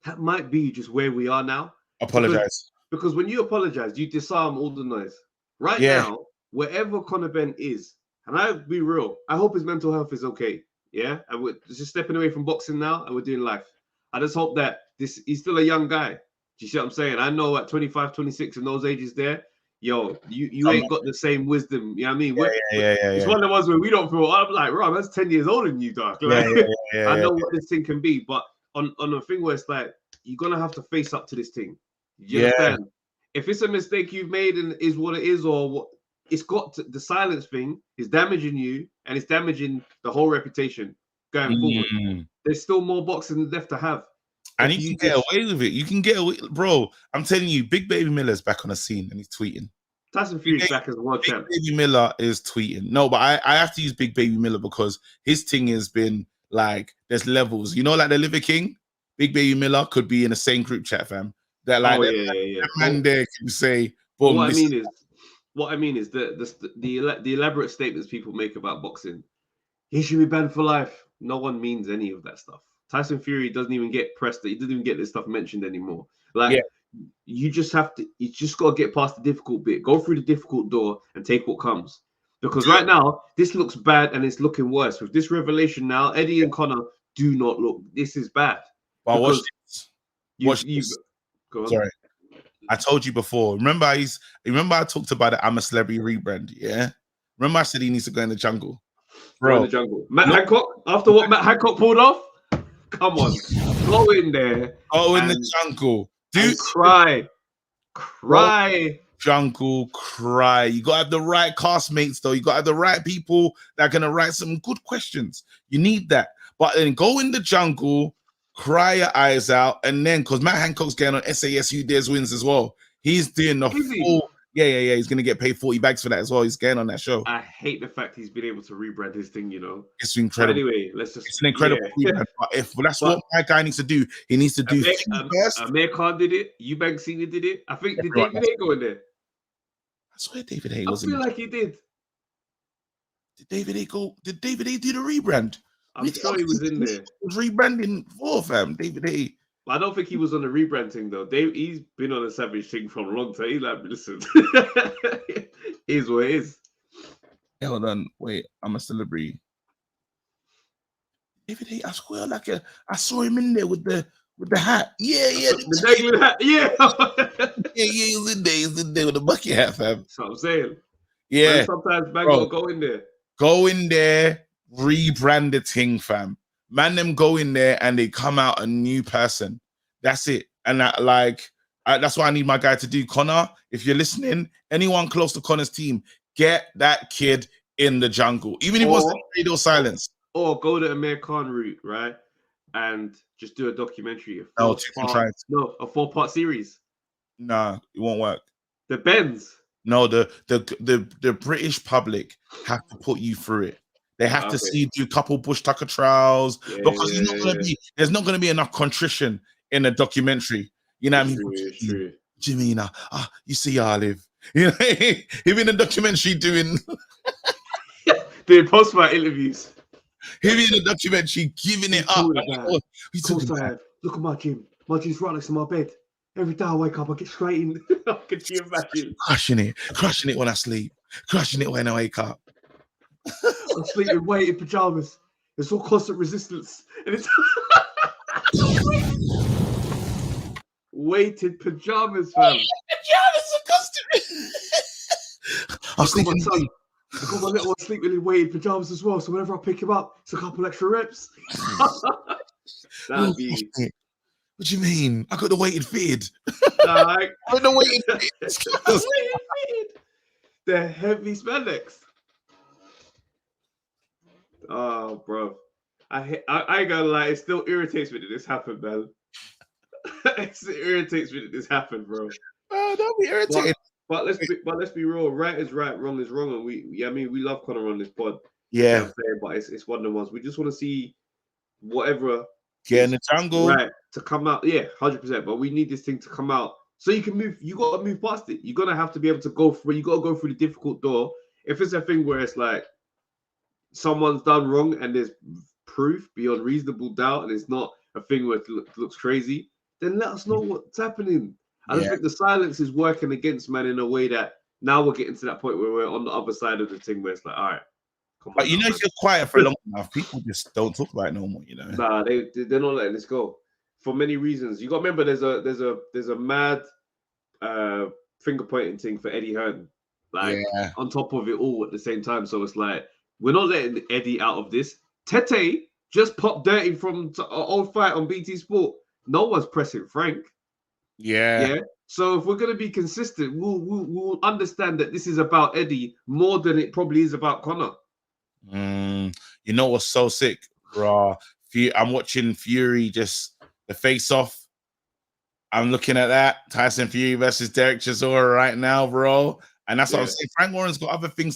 that might be just where we are now. Apologize. Because when you apologize, you disarm all the noise. Right now, wherever Conor Benn is, and I'll be real, I hope his mental health is okay. Yeah, and we're just stepping away from boxing now, and we're doing life. I just hope that he's still a young guy. Do you see what I'm saying? I know at 25, 26, in those ages there, yo, you ain't got the same wisdom. You know what I mean? It's one of the ones where we don't feel, I'm like, Rob, that's 10 years older than you, dog. Like, I know what this thing can be, but on a thing where it's like, you're going to have to face up to this thing. You understand? If it's a mistake you've made and is what it is, or what, it's got to, the silence thing is damaging you, and it's damaging the whole reputation going forward. There's still more boxing left to have. And you can get away with it. You can get away, bro. I'm telling you, Big Baby Miller's back on the scene and he's tweeting. Tyson Fury's back as world champ. Big Baby Miller is tweeting. No, but I have to use Big Baby Miller because his thing has been like, there's levels. You know, like the Liver King? Big Baby Miller could be in the same group chat, fam. That like that man there can say, boom. What I mean is the elaborate statements people make about boxing. He should be banned for life. No one means any of that stuff. Tyson Fury doesn't even get pressed. He doesn't even get this stuff mentioned anymore. Like, you just got to get past the difficult bit. Go through the difficult door and take what comes. Because right now, this looks bad and it's looking worse. With this revelation now, Eddie and Conor do not look, this is bad. But watch this. Go on. Sorry. I told you before. Remember I talked about it. I'm a celebrity rebrand. Yeah. Remember I said he needs to go in the jungle. Bro. Go in the jungle. Matt Hancock, after what Matt Hancock pulled off, come on. Go in there. Go in the jungle. Dude, cry. Jungle, cry. You gotta have the right castmates, though. You gotta have the right people that are gonna write some good questions. You need that. But then go in the jungle, cry your eyes out, and then because Matt Hancock's getting on SAS Who Dares Wins as well. He's doing the full. Yeah. He's gonna get paid 40 bags for that as well. He's getting on that show. I hate the fact he's been able to rebrand his thing. You know, it's incredible. But anyway, it's an incredible rebrand. But what my guy needs to do, he needs to do first. Amir Khan did it. Eubank Senior did it. I think did David Haye go in there? I swear David Haye was. I feel like he did. Did David Haye go? Did David Haye do the rebrand? I'm sure he was in there. He was rebranding for fam. David Haye. I don't think he was on the rebrand thing though. He's been on a savage thing for a long time. He's like, listen, is what it is. Yeah, hold on, wait, I'm a celebrity. David Haye, I swear, I saw him in there with the hat. Yeah, the dangling hat. Yeah, he was in there. He's in there with the bucket hat, fam. That's what I'm saying. Yeah, man, sometimes man gotta go in there. Go in there, rebrand the thing, fam. Man, them go in there and they come out a new person. That's it. And that's what I need my guy to do. Conor, if you're listening, anyone close to Conor's team, get that kid in the jungle. Even if it was radio silence. Or go the Amir Khan route, right? And just do a documentary. A 4-part series. Nah, it won't work. The Benz. No, the British public have to put you through it. They have to see you do a couple Bush Tucker trials because there's not going to be enough contrition in a documentary. You know what I mean? True. Jimmy, you see how I live. You know, him in a documentary doing post-fight interviews. Him in a documentary giving it up. Look at my gym. My gym's right next to my bed. Every day I wake up, I get straight in. Could you imagine? Crushing it when I sleep, crushing it when I wake up. I'm sleeping weighted pajamas. It's all constant resistance. And it's weighted pajamas, fam. Pajamas are constant. I'm sleeping. I got my little one sleeping in weighted pajamas as well. So whenever I pick him up, it's a couple extra reps. That'd be. What do you mean? I got the weighted fitted. Nah, I got the weighted fitted. The heavy spandex. Oh, bro. I ain't gonna lie, it still irritates me that this happened, man. It irritates me that this happened, bro. Oh, that'd be irritating. But let's be real. Right is right, wrong is wrong, and we love Connor on this pod. Yeah, you know what I'm saying, but it's one of the ones we just want to see whatever get in the jungle, right, to come out. Yeah, 100%. But we need this thing to come out so you can move. You got to move past it. You're gonna have to be able to go through. You got to go through the difficult door. If it's a thing where it's like someone's done wrong and there's proof beyond reasonable doubt, and it's not a thing where it looks crazy, then let us know what's happening. I just think the silence is working against man in a way that now we're getting to that point where we're on the other side of the thing where it's like, all right, come on. But you know, if you're quiet for long enough, people just don't talk about it no more. You know, nah, they're not letting this go for many reasons. You got to remember, there's a mad finger pointing thing for Eddie Hearn, like on top of it all at the same time. So it's like we're not letting Eddie out of this. Tete just popped dirty from an old fight on BT Sport. No one's pressing Frank. Yeah. So if we're gonna be consistent, we'll understand that this is about Eddie more than it probably is about Connor. You know what's so sick, bro? I'm watching Fury just the face off. I'm looking at that Tyson Fury versus Derek Chisora right now, bro. And that's what I'm saying. Frank Warren's got other fish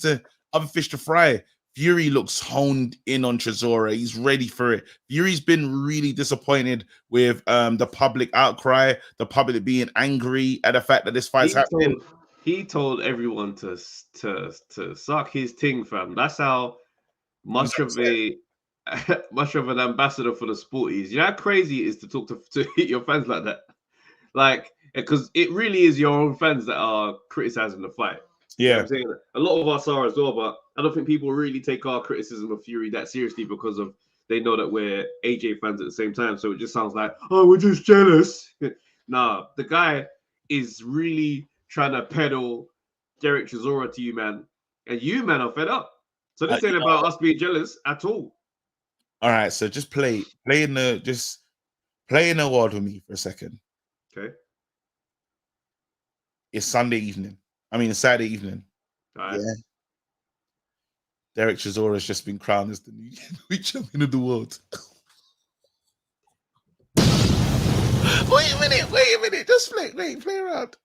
to fry. Fury looks honed in on Chisora. He's ready for it. Fury's been really disappointed with the public outcry, the public being angry at the fact that this fight's happening. He told everyone to suck his ting, fam. That's how much of an ambassador for the sport is. You know how crazy it is to talk to hit your fans like that? Like, because it really is your own fans that are criticizing the fight. Yeah, you know I'm saying, a lot of us are as well, but I don't think people really take our criticism of Fury that seriously because of they know that we're AJ fans at the same time. So it just sounds like, oh, we're just jealous. Nah, the guy is really trying to peddle Derek Chisora to you, man, and you, man, are fed up. So this ain't about us being jealous at all. All right, so just play in the world with me for a second. Okay. It's Sunday evening. I mean, Saturday evening. Right. Yeah. Derek Chisora has just been crowned as the new champion of the world. Wait a minute. Just play around.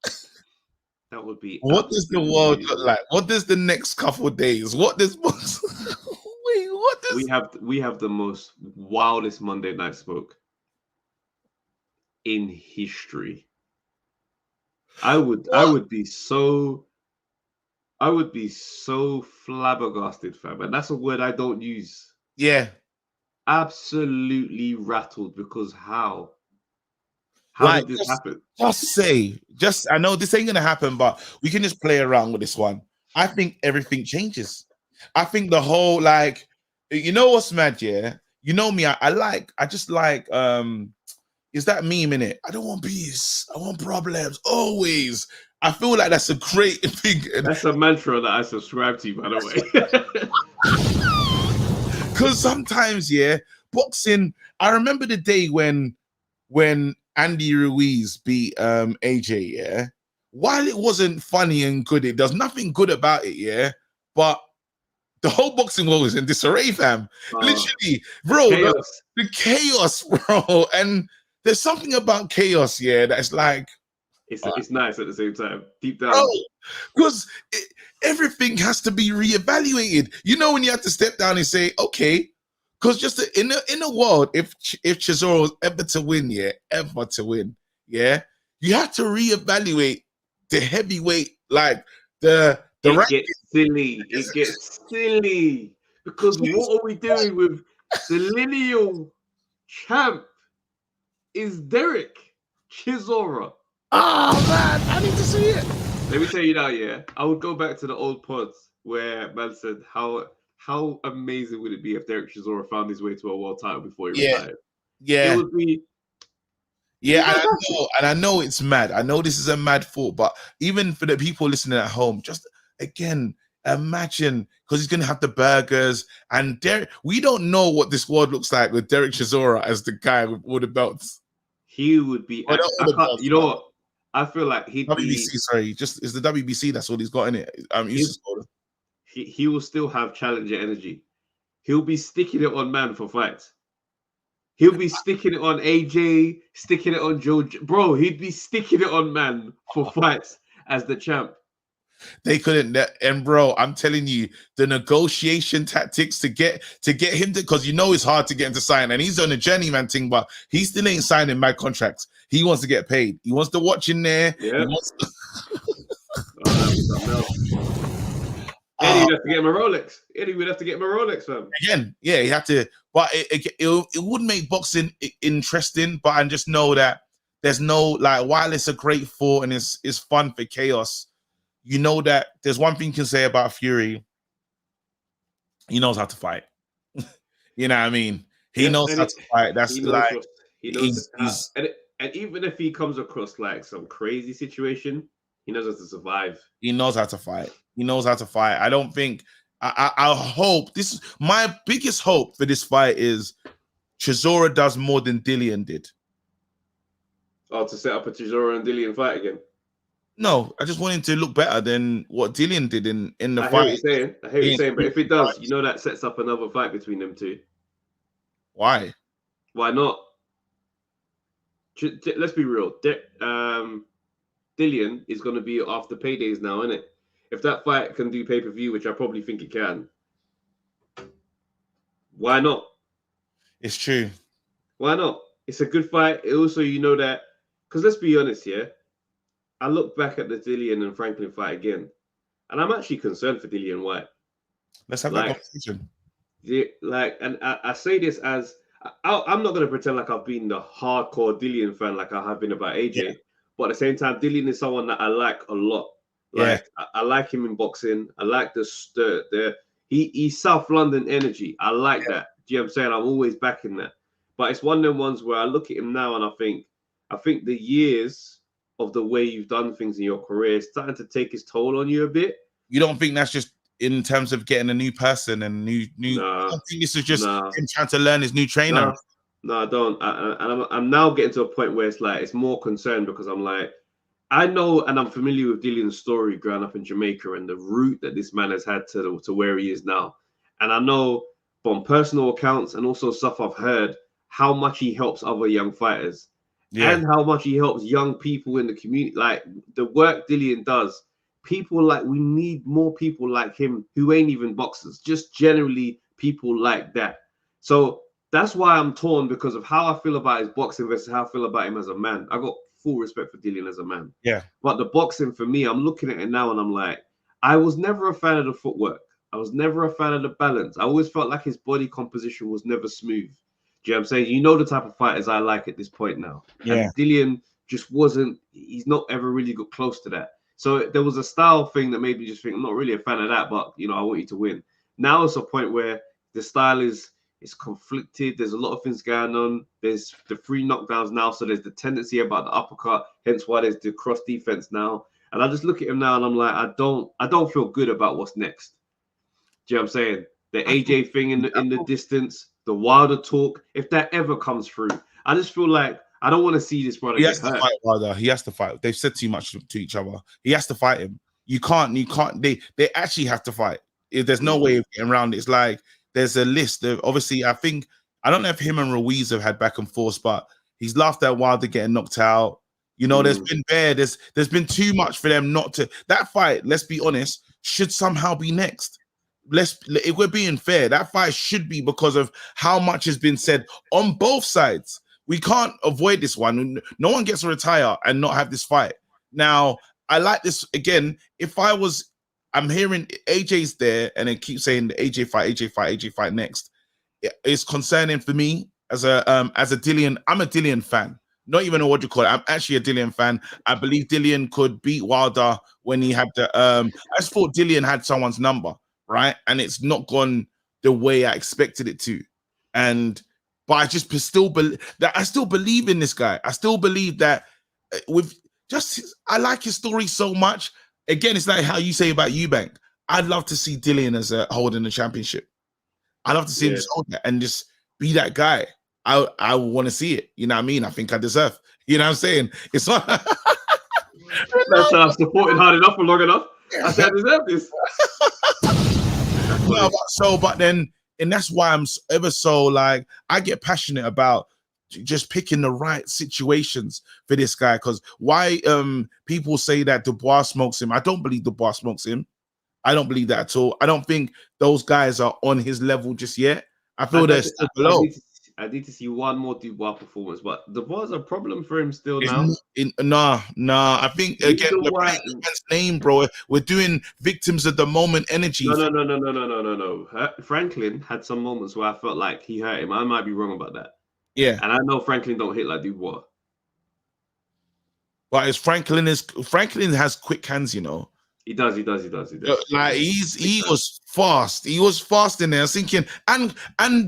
That would be. What does the world look like? What does the next couple of days? What does? We have the most wildest Monday Night Smoke in history. I would be so flabbergasted, fam. And that's a word I don't use. Yeah. Absolutely rattled because how Like, did this happen? I know this ain't gonna happen, but we can just play around with this one. I think everything changes. I think the whole, like, you know what's mad, yeah? You know me, I just like is that meme in it? I don't want peace. I want problems. Always. I feel like that's a great thing. That's a mantra that I subscribe to, by the way. Because sometimes, yeah, boxing. I remember the day when Andy Ruiz beat AJ, yeah. While it wasn't funny and good, it does nothing good about it, yeah. But the whole boxing world was in disarray, fam. Literally, bro. The chaos, bro. And there's something about chaos, yeah, that's like it's nice at the same time, deep down. Because everything has to be reevaluated. You know, when you have to step down and say, okay, because just in the world, if Chisora was ever to win, you have to reevaluate the heavyweight, like the it gets silly because what are we doing with the lineal champ? Is Derek Chisora. Oh man, I need to see it. Let me tell you now, yeah. I would go back to the old pods where man said how amazing would it be if Derek Chisora found his way to a world title before he retired. Yeah. It would be. Yeah, and I know it's mad. I know this is a mad thought, but even for the people listening at home, just again, Imagine, because he's gonna have the burgers and Derek. We don't know what this world looks like with Derek Chisora as the guy with all the belts. He would be. Well, not all the belts, you know what? I feel like he'd WBC, be. sorry, just it's the WBC. That's all he's got in it. He will still have challenger energy. He'll be sticking it on man for fights. He'll be sticking it on AJ, sticking it on Joe. Bro, he'd be sticking it on man for fights as the champ. They couldn't, and bro, I'm telling you, the negotiation tactics to get him to, because you know it's hard to get him to sign, and he's on a journeyman thing, but he still ain't signing mad contracts. He wants to get paid. He wants to watch in there. Yeah. He wants to... Eddie would have to get him a Rolex. Eddie would have to get him a Rolex, fam. Again, yeah, he had to, but it would make boxing interesting. But I just know that there's no, like, while it's a great thought and it's fun for chaos, you know that there's one thing you can say about Fury. He knows how to fight. You know what I mean? He knows how to fight. That's like he's and even if he comes across like some crazy situation, he knows how to survive. He knows how to fight. He knows how to fight. I don't think. I hope this is my biggest hope for this fight is Chisora does more than Dillian did. Oh, to set up a Chisora and Dillian fight again. No, I just want him to look better than what Dillian did in the fight. I hear what you're saying, but if it does, you know that sets up another fight between them two. Why? Why not? Let's be real. Dillian is going to be after paydays now, isn't it? If that fight can do pay-per-view, which I probably think it can, why not? It's true. Why not? It's a good fight. Also, you know that, because let's be honest here, I look back at the Dillian and Franklin fight again, and I'm actually concerned for Dillian White. Let's have that conversation. And I say this as I'm not going to pretend like I've been the hardcore Dillian fan like I have been about AJ, yeah. But at the same time, Dillian is someone that I like a lot. Like I like him in boxing. I like he's South London energy. I like that. Do you know what I'm saying? I'm always backing that. But it's one of them ones where I look at him now and I think the years of the way you've done things in your career is starting to take its toll on you a bit. You don't think that's just in terms of getting a new person and new? I don't think this is just him trying to learn his new trainer. No, I don't. I'm now getting to a point where it's like it's more concerned because I'm like, I know and I'm familiar with Dillian's story growing up in Jamaica and the route that this man has had to where he is now. And I know from personal accounts and also stuff I've heard how much he helps other young fighters. Yeah. And how much he helps young people in the community. Like the work Dillian does, people like, we need more people like him who ain't even boxers, just generally people like that. So that's why I'm torn because of how I feel about his boxing versus how I feel about him as a man. I got full respect for Dillian as a man. Yeah. But the boxing for me, I'm looking at it now and I'm like, I was never a fan of the footwork. I was never a fan of the balance. I always felt like his body composition was never smooth. Do you know what I'm saying? You know the type of fighters I like at this point now. Yeah. And Dillian just wasn't, he's not ever really got close to that. So there was a style thing that made me just think, I'm not really a fan of that, but, you know, I want you to win. Now it's a point where the style is conflicted. There's a lot of things going on. There's the 3 knockdowns now. So there's the tendency about the uppercut, hence why there's the cross defense now. And I just look at him now and I'm like, I don't feel good about what's next. Do you know what I'm saying? The AJ thing in the distance, the Wilder talk, if that ever comes through, I just feel like I don't want to see this brother get hurt. Fight Wilder. He has to fight. They've said too much to each other. He has to fight him. You can't. They actually have to fight. There's no way of getting around it. It's like there's a list of, obviously, I don't know if him and Ruiz have had back and forth, but he's laughed at Wilder getting knocked out. You know, there's been too much for them not to. That fight, let's be honest, should somehow be next. If we're being fair, that fight should be because of how much has been said on both sides. We can't avoid this one. No one gets to retire and not have this fight. Now, I like this again. I'm hearing AJ's there and they keep saying the AJ fight next. It's concerning for me as a Dillian. I'm a Dillian fan. Not even know what you call it. I'm actually a Dillian fan. I believe Dillian could beat Wilder when he had the. I just thought Dillian had someone's number, right? And it's not gone the way I expected it to. But I just still believe that I still believe in this guy. I still believe that I like his story so much. Again, it's like how you say about Eubank. I'd love to see Dillian as holding the championship. I'd love to see him just hold that and just be that guy. I want to see it. You know what I mean? I think I deserve. You know what I'm saying? It's not. That's I've supported hard enough for long enough. I said I deserve this. No, but then, and that's why I'm ever so like I get passionate about just picking the right situations for this guy. Because why people say that Dubois smokes him? I don't believe Dubois smokes him. I don't believe that at all. I don't think those guys are on his level just yet. I feel they're still below. I need to see one more Dubois performance, but Dubois is a problem for him still it's now. Nah. I think again, the name, bro. We're doing victims of the moment energy. No. Franklin had some moments where I felt like he hurt him. I might be wrong about that. Yeah, and I know Franklin don't hit like Dubois. But Franklin has quick hands, you know. He does. Like he was fast. He was fast in there. I was thinking, and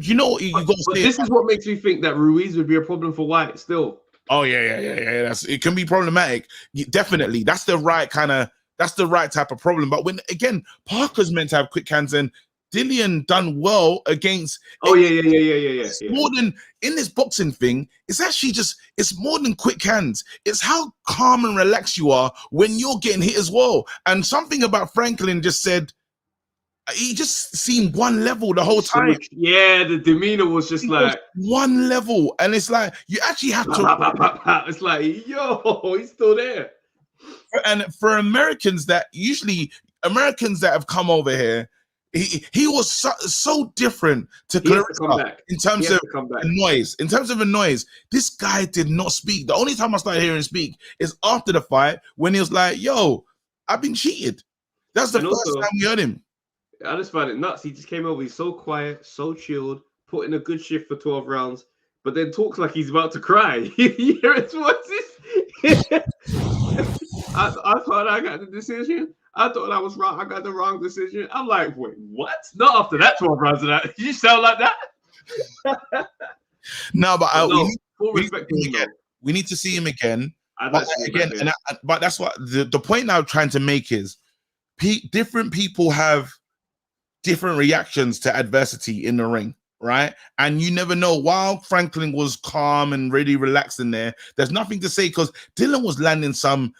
you know, you got to say this is what makes me think that Ruiz would be a problem for White still. Oh yeah. It can be problematic. Definitely, that's the right type of problem. But when again, Parker's meant to have quick hands, and Dillian done well against. Oh yeah. More than in this boxing thing, it's actually it's more than quick hands. It's how calm and relaxed you are when you're getting hit as well. And something about Franklin just said he just seemed one level the whole time. Yeah, the demeanor was just like one level, and it's like you actually have to. It's like, yo, he's still there. And for Americans that have come over here. He was so different to Clarissa in terms of noise. In terms of a noise, this guy did not speak. The only time I started hearing him speak is after the fight when he was like, "Yo, I've been cheated." That's the first time we heard him. I just find it nuts. He just came over. He's so quiet, so chilled, put in a good shift for 12 rounds, but then talks like he's about to cry. You hear his voices? I thought I got the decision. I thought I was wrong. I got the wrong decision. I'm like, wait, what? Not after that 12 rounds of that. You sound like that? No, but we need to see him again. But that's what the point I'm trying to make is different people have different reactions to adversity in the ring, right? And you never know. While Franklin was calm and really relaxed in there's nothing to say because Dylan was landing some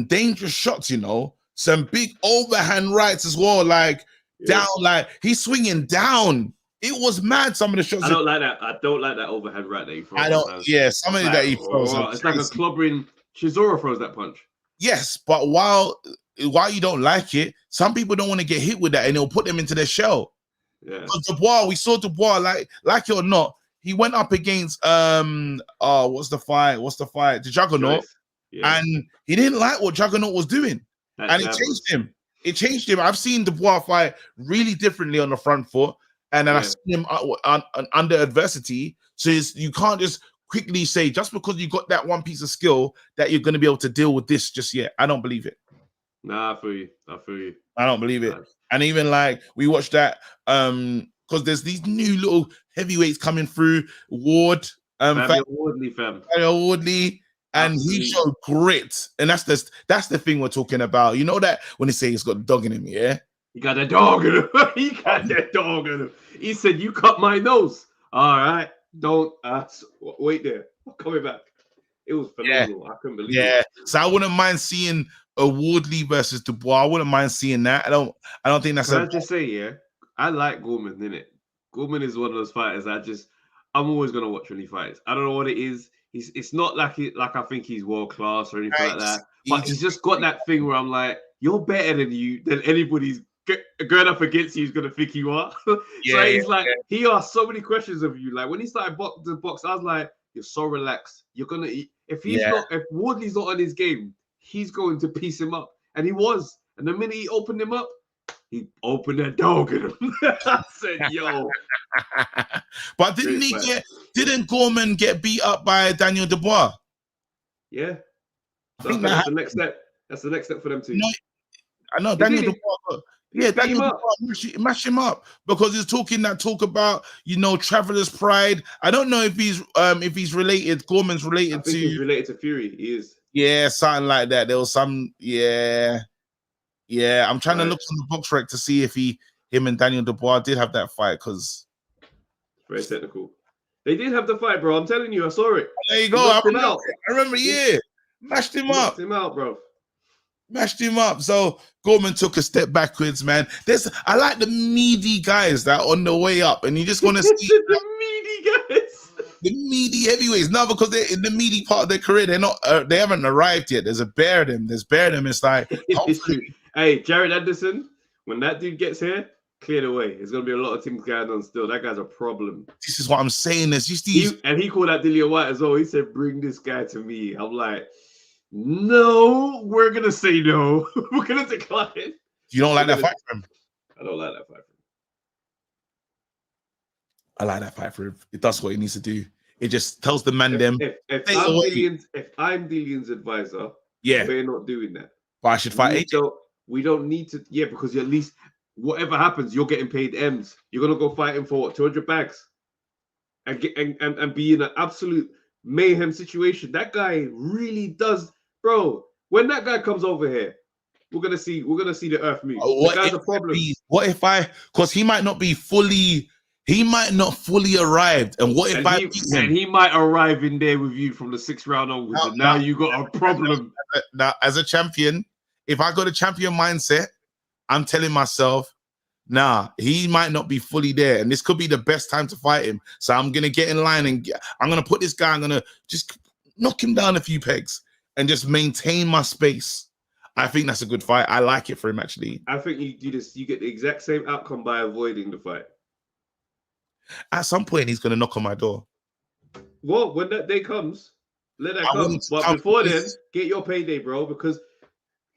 dangerous shots, you know. Some big overhand rights as well, down, like he's swinging down. It was mad. Some of the shots. I don't like that. I don't like that overhand right that he throws. I don't. Yeah, some of that he throws. It's like a clobbering. Shizora throws that punch. Yes, but while you don't like it, some people don't want to get hit with that, and it'll put them into their shell. Yeah. Because Dubois, we saw Dubois, like it or not, he went up against what's the fight? The Juggernaut, and he didn't like what Juggernaut was doing. And it changed him. It changed him. I've seen Dubois fight really differently on the front foot, and then I've seen him under adversity. So you can't just quickly say just because you got that one piece of skill that you're going to be able to deal with this just yet. I don't believe it. Nah, I feel you. I don't believe it. And even like we watched that because there's these new little heavyweights coming through. Ward, Wardley. And he showed grit, and that's the thing we're talking about. You know that when they say he's got a dog in him, yeah? He got a dog in him. He got that dog in him. He said, "You cut my nose." All right, don't wait there. I'm coming back. It was phenomenal. I couldn't believe it. Yeah, so I wouldn't mind seeing a Wardley versus Dubois. I wouldn't mind seeing that. I don't think that's. Can I just say, yeah, I like Gorman, innit? Gorman is one of those fighters. I'm always gonna watch when he fights. I don't know what it is. It's not like I think he's world class or anything like that. But he's just got that thing where I'm like, you're better than anybody's going up against you is gonna think you are. He asked so many questions of you. Like when he started the box, I was like, you're so relaxed. You're gonna if Wardley's not on his game, he's going to piece him up. And he was. And the minute he opened him up, he opened that dog in him. I said, yo. But didn't Gorman get beat up by Daniel Dubois? Yeah. So that's the next step. That's the next step for them too. I know Daniel Dubois. Yeah, Daniel Dubois mash him up because he's talking that talk about, you know, traveler's pride. I don't know if he's related. Gorman's related he's related to Fury. He is. Yeah, something like that. There was some. Yeah. Yeah, I'm trying to Right. look on the box rec to see if him and Daniel Dubois did have that fight, because Very technical. They did have the fight, bro. I'm telling you, I saw it. there you He go. knocked him out. I remember, yeah. Mashed him up. Knocked him out, bro. Mashed him up. So Gorman took a step backwards, man. I like the meaty guys that are on the way up, and you just want to see the meaty guys. the meaty heavyweights. No, because they're in the meaty part of their career. They're not. They haven't arrived yet. There's a bear of them. There's bear of them. It's like, hopefully. Hey, Jared Anderson, when that dude gets here, clear the way. There's gonna be a lot of things going on still. That guy's a problem. This is what I'm saying. There's just these. He called out Dillian White as well. He said, "Bring this guy to me." I'm like, no, we're gonna say no. We're gonna decline. You don't like that fight for him? I don't like that fight for him. I like that fight for him. It does what it needs to do. It just tells the man them. If I'm Dillian's advisor, yeah, we're not doing that. But I should fight AJ. We don't need to. Yeah, because at least whatever happens, you're getting paid M's. You're gonna go fight him for what, 200 bags, and be in an absolute mayhem situation. That guy really does, bro. When that guy comes over here, we're gonna see the earth move. The guy's a problem. Because he might not fully arrived, and what if he might arrive in there with you from the 6th round onwards, and now you got a problem. Now, as a champion, if I got a champion mindset, I'm telling myself, nah, he might not be fully there, and this could be the best time to fight him. So I'm gonna get in line, and I'm gonna put this guy. I'm gonna just knock him down a few pegs and just maintain my space. I think that's a good fight. I like it for him, actually. I think you do this. You get the exact same outcome by avoiding the fight. At some point, he's gonna knock on my door. Well, when that day comes, let that come. But before then, get your payday, bro. Because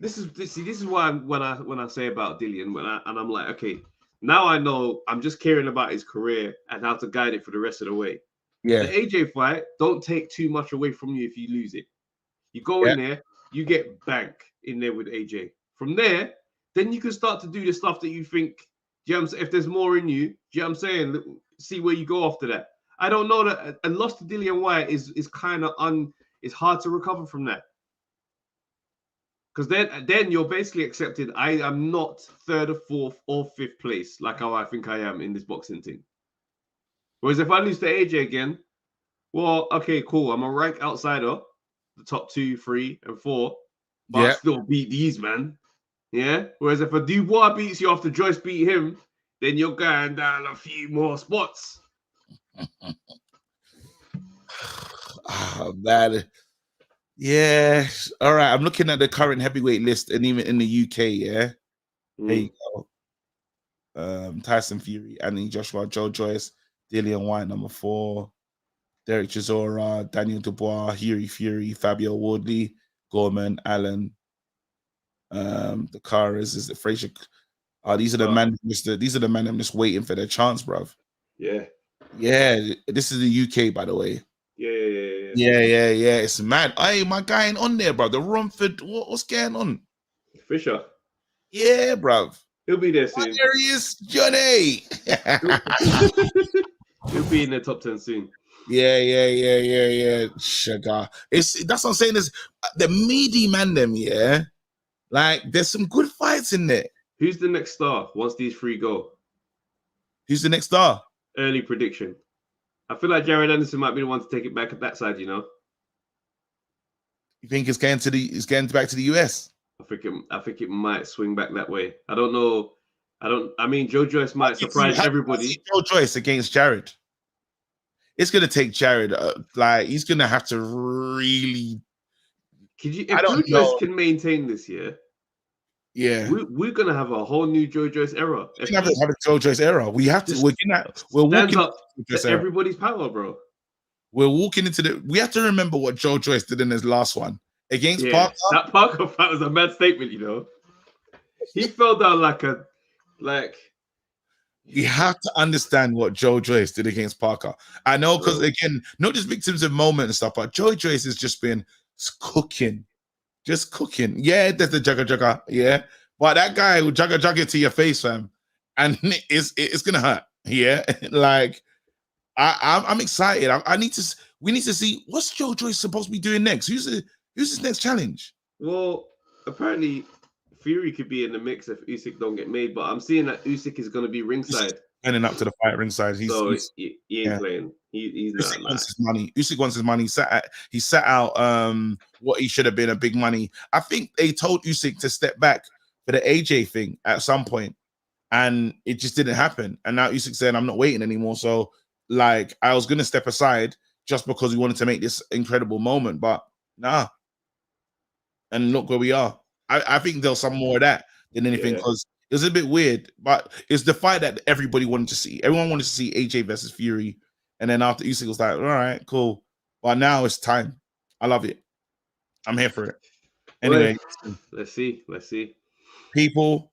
this is why when I say about Dillian, I'm like, okay, now I know I'm just caring about his career and how to guide it for the rest of the way. Yeah. The AJ fight, don't take too much away from you if you lose it. You go in there, you get bank in there with AJ. From there, then you can start to do the stuff that you think, do you know what I'm saying? If there's more in you, do you know what I'm saying? See where you go after that. I don't know that a loss to Dillian White is kind of it's hard to recover from that. Because then you're basically accepted. I am not 3rd or 4th or 5th place like how I think I am in this boxing thing. Whereas if I lose to AJ again, well, okay, cool. I'm a rank outsider, the top 2, 3, and 4, but I still beat these, man. Yeah. Whereas if a Dubois beats you after Joyce beat him, then you're going down a few more spots. Oh, man. Yeah. All right. I'm looking at the current heavyweight list, and even in the UK, yeah. There you go. Tyson Fury, Anthony Joshua, Joe Joyce, Dillian White, number 4, Derek Chisora, Daniel Dubois, Hughie Fury, Fabio Wardley, Gorman, Allen. The car is the Fraser. These are the men. These are the men. I'm just waiting for their chance, bruv. Yeah. Yeah. This is the UK, by the way. Yeah. It's mad. Hey, my guy ain't on there, bro. The Rumford. What's going on? Fisher. Yeah, bruv. He'll be there soon. There he is, Johnny. He'll be in the top 10 soon. Yeah. Sugar. That's what I'm saying. Is the meaty man them, yeah. Like, there's some good fights in there. Who's the next star once these 3 go? Who's the next star? Early prediction. I feel like Jared Anderson might be the one to take it back at that side, you know. You think it's going back to the US? I think it might swing back that way. I don't know. I mean, Joe Joyce might surprise everybody. Joe Joyce against Jared. It's gonna take Jared. He's gonna have to really. If Joe Joyce can maintain this year, yeah, we're gonna have a whole new Joe Joyce era. We're gonna have a Joe Joyce era. We have to. We're walking up to everybody's power, bro. We're walking into the. We have to remember what Joe Joyce did in his last one against Parker. That Parker fight was a mad statement, you know. He fell down like. You have to understand what Joe Joyce did against Parker. I know, because again, not just victims of moment and stuff, but Joe Joyce has just been cooking. Just cooking. Yeah, there's the jugger. Yeah. But that guy will jugger to your face, fam. And it's gonna hurt. Yeah. Like, I'm excited. We need to see what's Joe Joyce supposed to be doing next. Who's his next challenge? Well, apparently Fury could be in the mix if Usyk don't get made, but I'm seeing that Usyk is going to be ringside. Turning up to the fight ringside. He ain't playing. He's Usyk not. wants his money. Usyk wants his money. He sat out what he should have been a big money. I think they told Usyk to step back for the AJ thing at some point, and it just didn't happen. And now Usyk said, "I'm not waiting anymore." So, like, I was gonna step aside just because we wanted to make this incredible moment, but nah. And look where we are. I think there's some more of that than anything, because it was a bit weird, but it's the fight that everybody wanted to see. Everyone wanted to see AJ versus Fury. And then after Usyk was like, all right, cool. But now it's time. I love it. I'm here for it. Anyway. Let's see. People,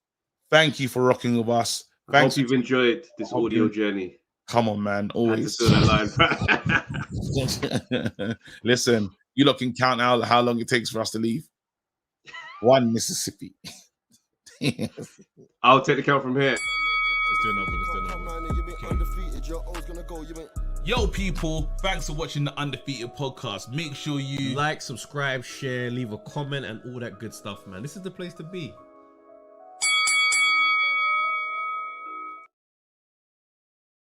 thank you for rocking with us. I hope you've enjoyed this audio journey. Come on, man. Always. That line. Listen, you lot can count out how long it takes for us to leave. 1 Mississippi. I'll take the count from here. Let's do another. Okay. Yo, people, thanks for watching the Undefeated podcast. Make sure you like, subscribe, share, leave a comment, and all that good stuff, man. This is the place to be.